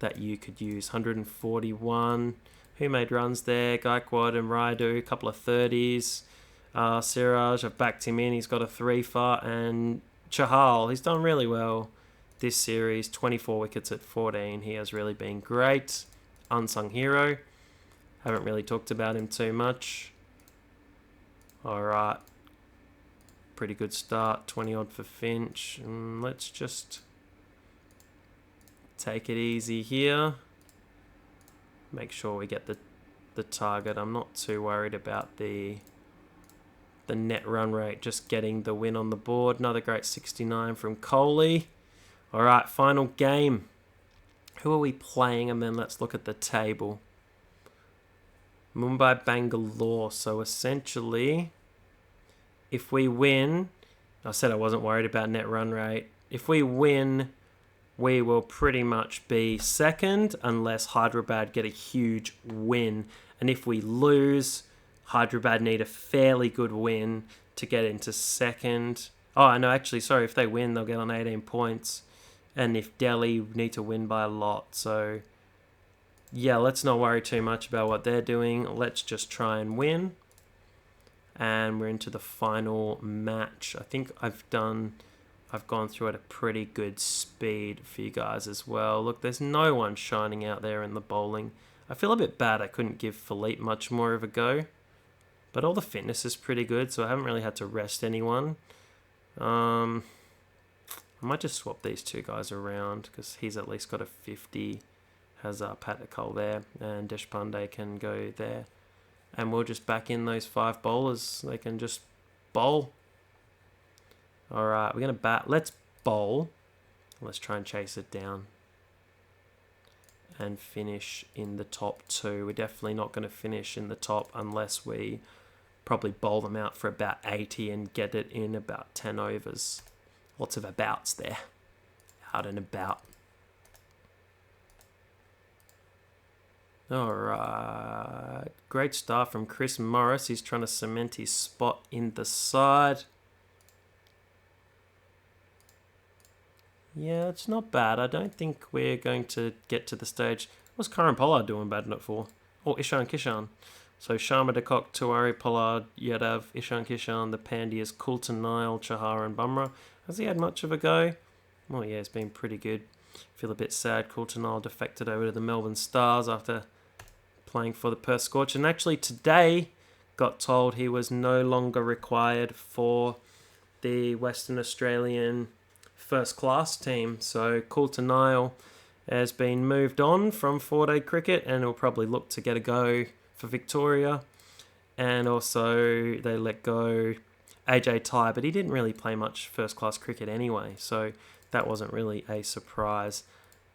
that you could use. 141. Who made runs there? Gaikwad and Raidu, a couple of 30s. Siraj, I've backed him in. He's got a 3 for. And Chahal, he's done really well this series. 24 wickets at 14. He has really been great. Unsung hero. Haven't really talked about him too much. Alright. Pretty good start. 20 odd for Finch. Let's just take it easy here. Make sure we get the target. I'm not too worried about the net run rate. Just getting the win on the board. Another great 69 from Kohli. Alright, final game. Who are we playing? And then let's look at the table. Mumbai Bangalore. So essentially, if we win, I said I wasn't worried about net run rate. If we win, we will pretty much be second unless Hyderabad get a huge win. And if we lose, Hyderabad need a fairly good win to get into second. Oh, no, actually, sorry. If they win, they'll get on 18 points. And if Delhi need to win by a lot. So, yeah, let's not worry too much about what they're doing. Let's just try and win. And we're into the final match. I think I've gone through at a pretty good speed for you guys as well. Look, there's no one shining out there in the bowling. I feel a bit bad I couldn't give Philippe much more of a go. But all the fitness is pretty good, so I haven't really had to rest anyone. I might just swap these two guys around because he's at least got a 50. Has Patakal there, and Deshpande can go there. And we'll just back in those 5 bowlers. They can just bowl. Alright, we're going to bat. Let's bowl. Let's try and chase it down. And finish in the top 2. We're definitely not going to finish in the top unless we probably bowl them out for about 80 and get it in about 10 overs. Lots of abouts there. Out and about. Alright. Great start from Chris Morris. He's trying to cement his spot in the side. Yeah, it's not bad. I don't think we're going to get to the stage. What's Karan Pollard doing batting it for? Oh, Ishan Kishan. So Sharma De Kock, Tiwari, Pollard, Yadav, Ishan Kishan, the Pandyas, Coulton, Nile, Chahar and Bumrah. Has he had much of a go? Oh yeah, it's been pretty good. Feel a bit sad. Coulton Nile defected over to the Melbourne Stars after playing for the Perth Scorch. And actually today got told he was no longer required for the Western Australian first class team. So Coulton Nile has been moved on from 4-day cricket and will probably look to get a go for Victoria. And also they let go AJ Tye, but he didn't really play much first class cricket anyway, so that wasn't really a surprise.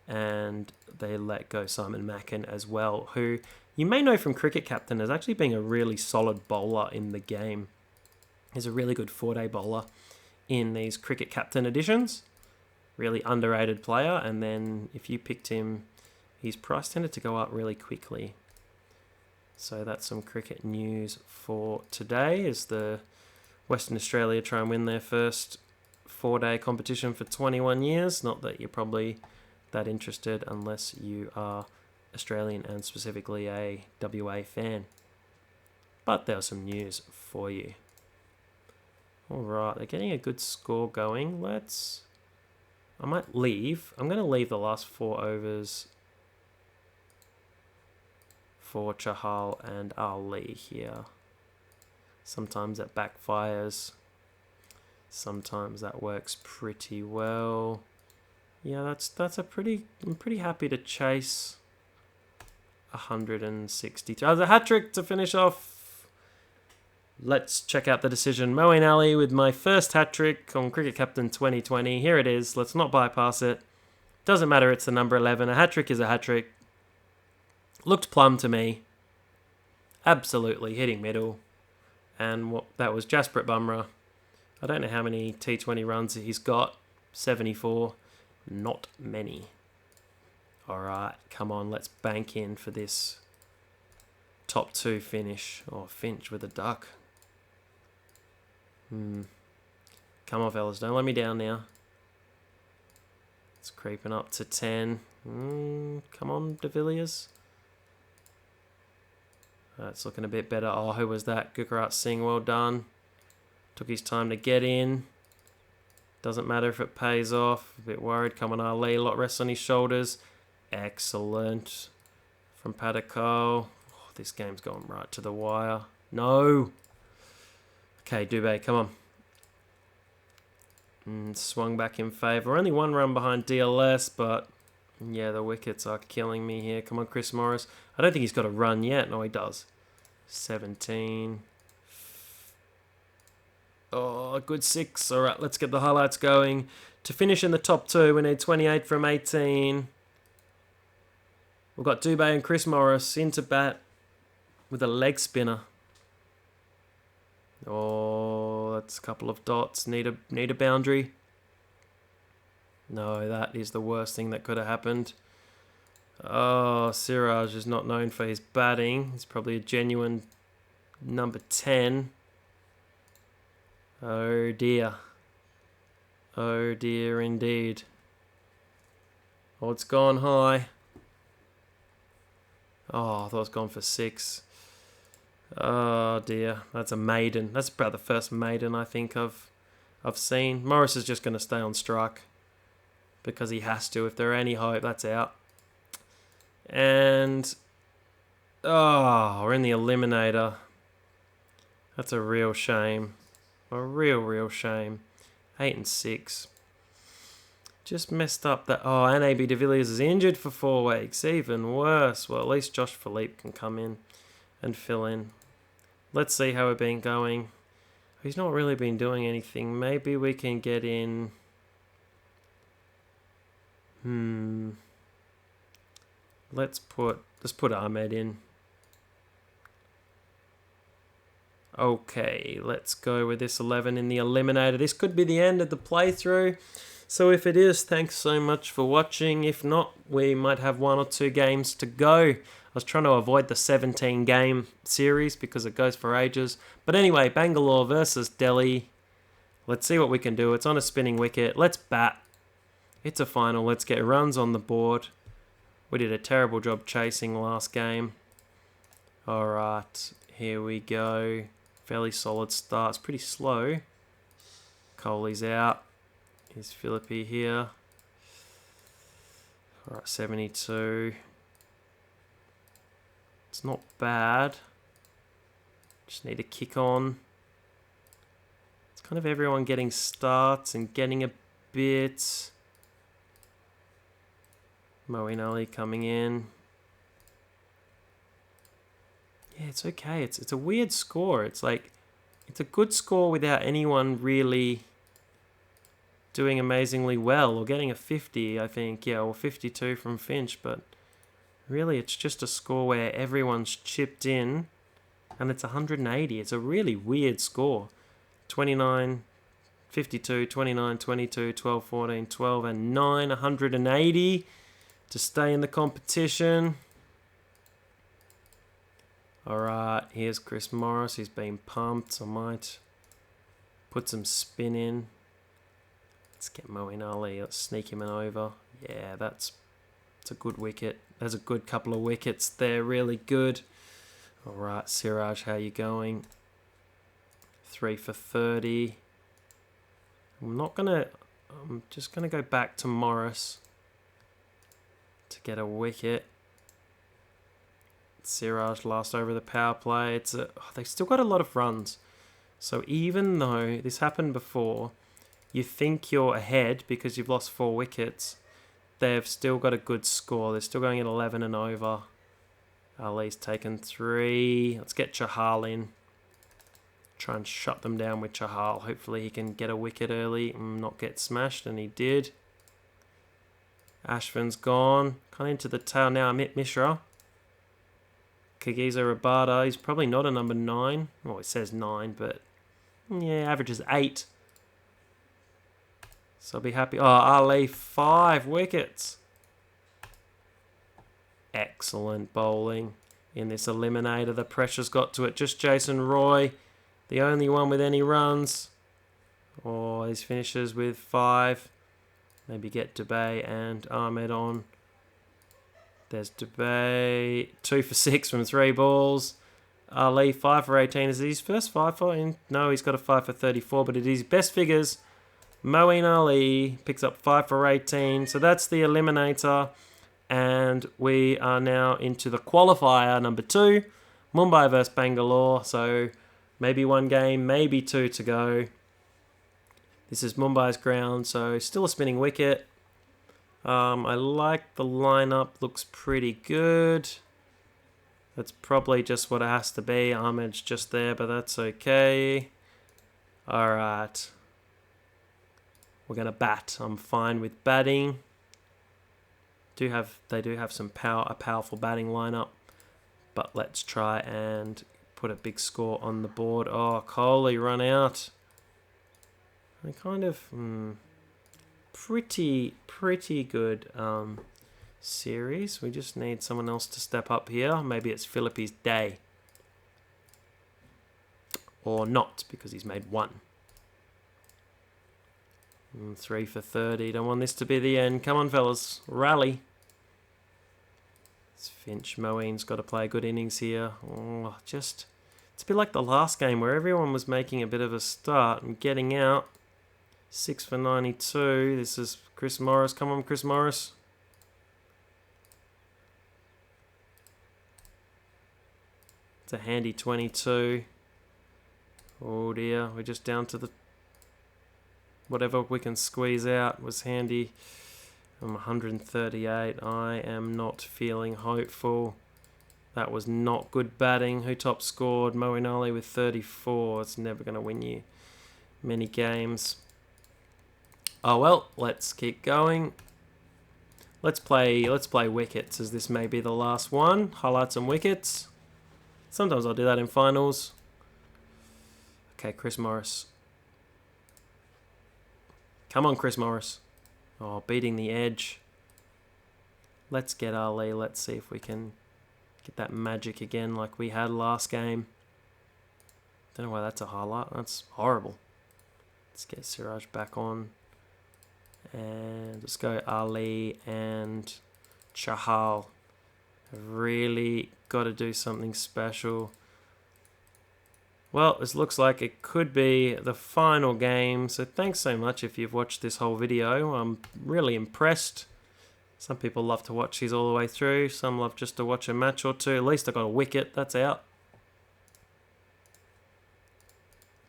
And they let go Simon Mackin as well, who you may know from Cricket Captain as actually being a really solid bowler in the game. He's a really good 4-day bowler in these Cricket Captain editions. Really underrated player, and then if you picked him, his price tended to go up really quickly. So that's some cricket news for today, as the Western Australia try and win their first 4-day competition for 21 years. Not that you're probably that interested unless you are Australian and specifically a WA fan. But there was some news for you. Alright, they're getting a good score going. I might leave. I'm going to leave the last 4 overs for Chahal and Ali here. Sometimes that backfires. Sometimes that works pretty well. Yeah, that's a pretty. I'm pretty happy to chase 163. There's a hat trick to finish off. Let's check out the decision. Moeen Ali with my first hat trick on Cricket Captain 2020. Here it is. Let's not bypass it. Doesn't matter. It's the number 11. A hat trick is a hat trick. Looked plumb to me. Absolutely hitting middle. And that was Jasprit Bumrah. I don't know how many T20 runs he's got. 74. Not many. Alright, come on, let's bank in for this top 2 finish. Oh, Finch with a duck. Come on, fellas, don't let me down now. It's creeping up to 10. Come on, De Villiers. It's looking a bit better. Oh, who was that? Gurkerat Singh, well done. Took his time to get in. Doesn't matter if it pays off. A bit worried. Come on, Ali. A lot rests on his shoulders. Excellent. From Patakal. Oh, this game's going right to the wire. No. Okay, Dubé, come on. Swung back in favour. Only 1 run behind DLS, but yeah, the wickets are killing me here. Come on, Chris Morris. I don't think he's got a run yet. No, he does. 17. Oh, good 6. All right, let's get the highlights going. To finish in the top 2, we need 28 from 18. We've got Dubé and Chris Morris into bat with a leg spinner. Oh, that's a couple of dots. Need a boundary. No, that is the worst thing that could have happened. Oh, Siraj is not known for his batting. He's probably a genuine number 10. Oh dear. Oh dear indeed. Oh, it's gone high. Oh, I thought it was gone for 6. Oh dear, that's a maiden. That's about the first maiden I think I've seen. Morris is just going to stay on strike because he has to. If there are any hope, that's out. And we're in the eliminator. That's a real shame. A real shame. 8 and 6. Just messed up that. Oh, and AB de Villiers is injured for 4 weeks. Even worse. Well, at least Josh Philippe can come in and fill in. Let's see how we've been going. He's not really been doing anything. Maybe we can get in. Let's put Ahmed in. Okay, let's go with this 11 in the eliminator. This could be the end of the playthrough. So if it is, thanks so much for watching. If not, we might have 1 or 2 games to go. I was trying to avoid the 17 game series because it goes for ages. But anyway, Bangalore versus Delhi. Let's see what we can do. It's on a spinning wicket. Let's bat. It's a final. Let's get runs on the board. We did a terrible job chasing last game. Alright, here we go. Fairly solid start. It's pretty slow. Kohli's out. Here's Philippi here. Alright, 72. It's not bad. Just need to kick on. It's kind of everyone getting starts and getting a bit. Moeen Ali coming in. Yeah, it's okay. It's a weird score. It's like, it's a good score without anyone really doing amazingly well, or getting a 50, I think. Yeah, or 52 from Finch, but really it's just a score where everyone's chipped in, and it's 180. It's a really weird score. 29, 52, 29, 22, 12, 14, 12, and 9, 180 to stay in the competition. Alright, here's Chris Morris. He's been pumped. I might put some spin in. Let's get Moeen Ali. Let's sneak him in over. Yeah, it's a good wicket. There's a good couple of wickets there. Really good. Alright, Siraj, how you going? 3 for 30. I'm just going to go back to Morris to get a wicket. Siraj last over the power play. They've still got a lot of runs. So even though this happened before, you think you're ahead because you've lost 4 wickets, they've still got a good score. They're still going at 11 and over. Ali's taken 3. Let's get Chahal in. Try and shut them down with Chahal. Hopefully he can get a wicket early and not get smashed, and he did. Ashvin's gone. Kind of into the tail now. Amit Mishra. Kagiso Rabada, he's probably not a number 9. Well, it says 9, but yeah, average is 8. So I'll be happy. Oh, Ali, 5 wickets. Excellent bowling in this eliminator. The pressure's got to it. Just Jason Roy, the only one with any runs. Oh, his finishes with 5. Maybe get Dubey and Ahmed on. There's Dubey, 2 for 6 from 3 balls. Ali, 5 for 18. Is it his first 5 for him? No, he's got a 5 for 34, but it is his best figures. Moeen Ali picks up 5 for 18. So that's the eliminator. And we are now into the qualifier number 2. Mumbai versus Bangalore. So maybe 1 game, maybe 2 to go. This is Mumbai's ground, so still a spinning wicket. I like the lineup, looks pretty good. That's probably just what it has to be. Ahmed's just there, but that's okay. Alright. We're going to bat. I'm fine with batting. They do have a powerful batting lineup. But let's try and put a big score on the board. Oh, Kohli run out. I kind of... pretty good series. We just need someone else to step up here. Maybe it's Philippi's day. Or not, because he's made 1. 3 for 30. Don't want this to be the end. Come on, fellas. Rally. It's Finch. Moeen's got to play good innings here. Oh, it's a bit like the last game where everyone was making a bit of a start and getting out. 6 for 92. This is Chris Morris. Come on, Chris Morris. It's a handy 22. Oh dear, we're just down to the... whatever we can squeeze out was handy. I'm 138. I am not feeling hopeful. That was not good batting. Who top scored? Moeen Ali with 34. It's never going to win you many games. Oh well, let's keep going. Let's play wickets, as this may be the last one. Highlight some wickets. Sometimes I'll do that in finals. Okay, Chris Morris. Come on, Chris Morris. Oh, beating the edge. Let's get Ali. Let's see if we can get that magic again like we had last game. Don't know why that's a highlight. That's horrible. Let's get Siraj back on. And let's go Ali and Chahal. I've really got to do something special. Well, this looks like it could be the final game. So thanks so much if you've watched this whole video. I'm really impressed. Some people love to watch these all the way through. Some love just to watch a match or two. At least I got a wicket. That's out.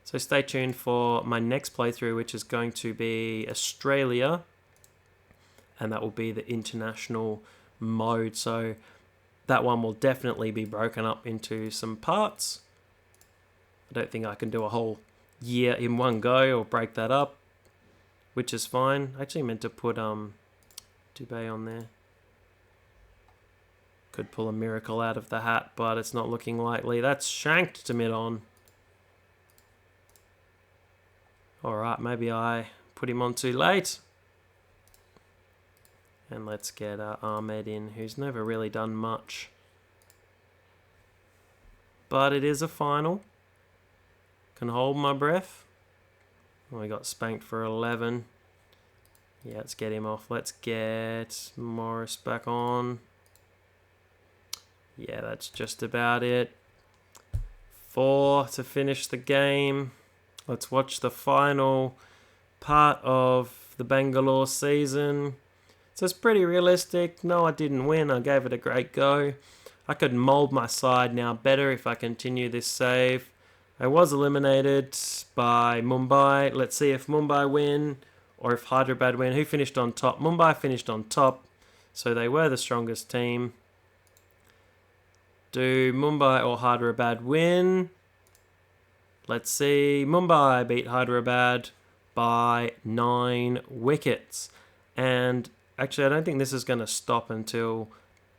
So stay tuned for my next playthrough, which is going to be Australia. And that will be the international mode. So that one will definitely be broken up into some parts. I don't think I can do a whole year in one go or break that up, which is fine. I actually meant to put Dubé on there. Could pull a miracle out of the hat, but it's not looking likely. That's shanked to mid-on. Alright, maybe I put him on too late. And let's get Ahmed in, who's never really done much. But it is a final. Can hold my breath. Oh, we got spanked for 11. Yeah, let's get him off. Let's get Morris back on. Yeah, that's just about it. 4 to finish the game. Let's watch the final part of the Bangalore season. So it's pretty realistic. No, I didn't win. I gave it a great go. I could mould my side now better if I continue this save. I was eliminated by Mumbai. Let's see if Mumbai win or if Hyderabad win. Who finished on top? Mumbai finished on top. So they were the strongest team. Do Mumbai or Hyderabad win? Let's see. Mumbai beat Hyderabad by 9 wickets. And actually, I don't think this is going to stop until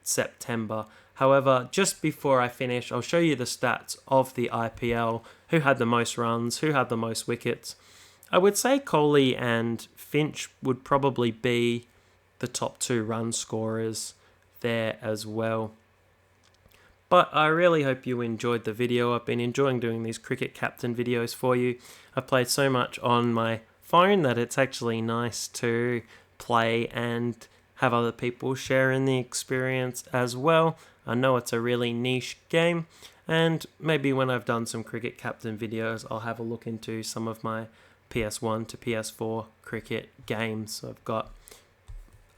September. However, just before I finish, I'll show you the stats of the IPL. Who had the most runs? Who had the most wickets? I would say Kohli and Finch would probably be the top 2 run scorers there as well. But I really hope you enjoyed the video. I've been enjoying doing these cricket captain videos for you. I've played so much on my phone that it's actually nice to play and have other people share in the experience as well. I know it's a really niche game, and maybe when I've done some cricket captain videos, I'll have a look into some of my PS1 to PS4 cricket games. I've got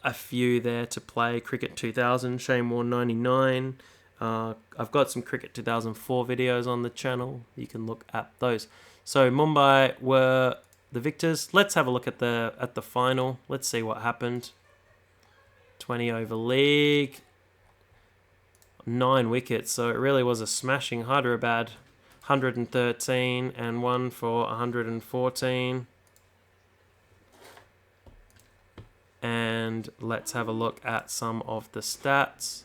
a few there to play. Cricket 2000, Shane Warne 99. I've got some Cricket 2004 videos on the channel. You can look at those. So Mumbai were the victors. Let's have a look at the final. Let's see what happened. 20 over league. 9 wickets. So it really was a smashing. Hyderabad 113 and 1 for 114. And let's have a look at some of the stats.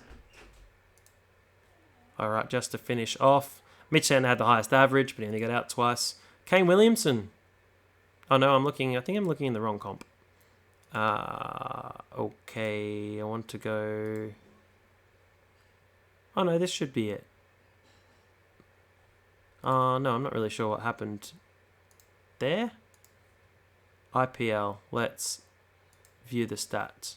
Alright, just to finish off, Mitch Santner had the highest average, but he only got out twice. Cain Williamson. Oh no, I think I'm looking in the wrong comp. Okay, I want to go... Oh no, this should be it. No, I'm not really sure what happened there. IPL. Let's view the stats.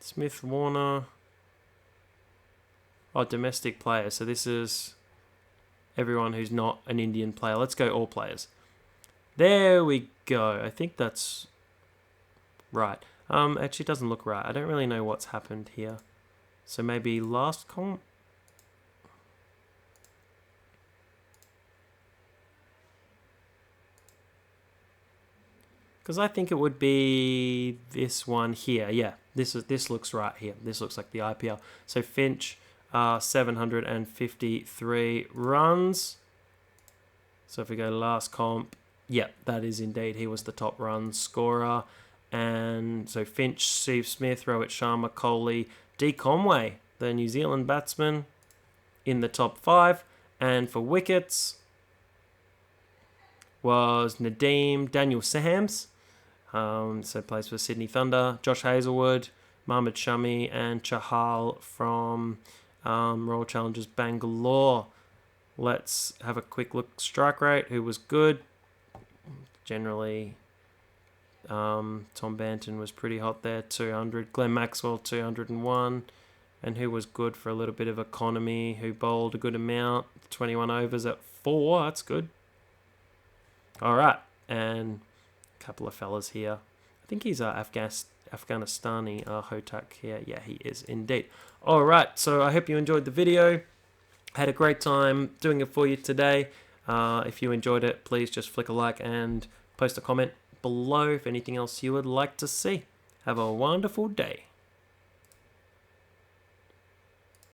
Smith, Warner. Oh, domestic players. So this is everyone who's not an Indian player. Let's go all players. There we go. I think that's right. Actually, it doesn't look right. I don't really know what's happened here. So maybe last comp. Because I think it would be this one here. Yeah, this looks right here. This looks like the IPL. So Finch, 753 runs. So if we go last comp, yeah, that is indeed. He was the top run scorer. And so Finch, Steve Smith, Rohit Sharma, Kohli, D. Conway, the New Zealand batsman, in the top 5. And for wickets was Nadeem, Daniel Sams, so plays for Sydney Thunder, Josh Hazlewood, Mohammad Shami, and Chahal from Royal Challengers Bangalore. Let's have a quick look. Strike rate, who was good. Generally, Tom Banton was pretty hot there, 200. Glenn Maxwell, 201. And who was good for a little bit of economy, who bowled a good amount, 21 overs at 4. That's good. All right, and a couple of fellas here. I think he's Afghanistani, Hotak here. Yeah, he is indeed. All right, so I hope you enjoyed the video. Had a great time doing it for you today. If you enjoyed it, please just flick a like and post a comment below if anything else you would like to see. Have a wonderful day.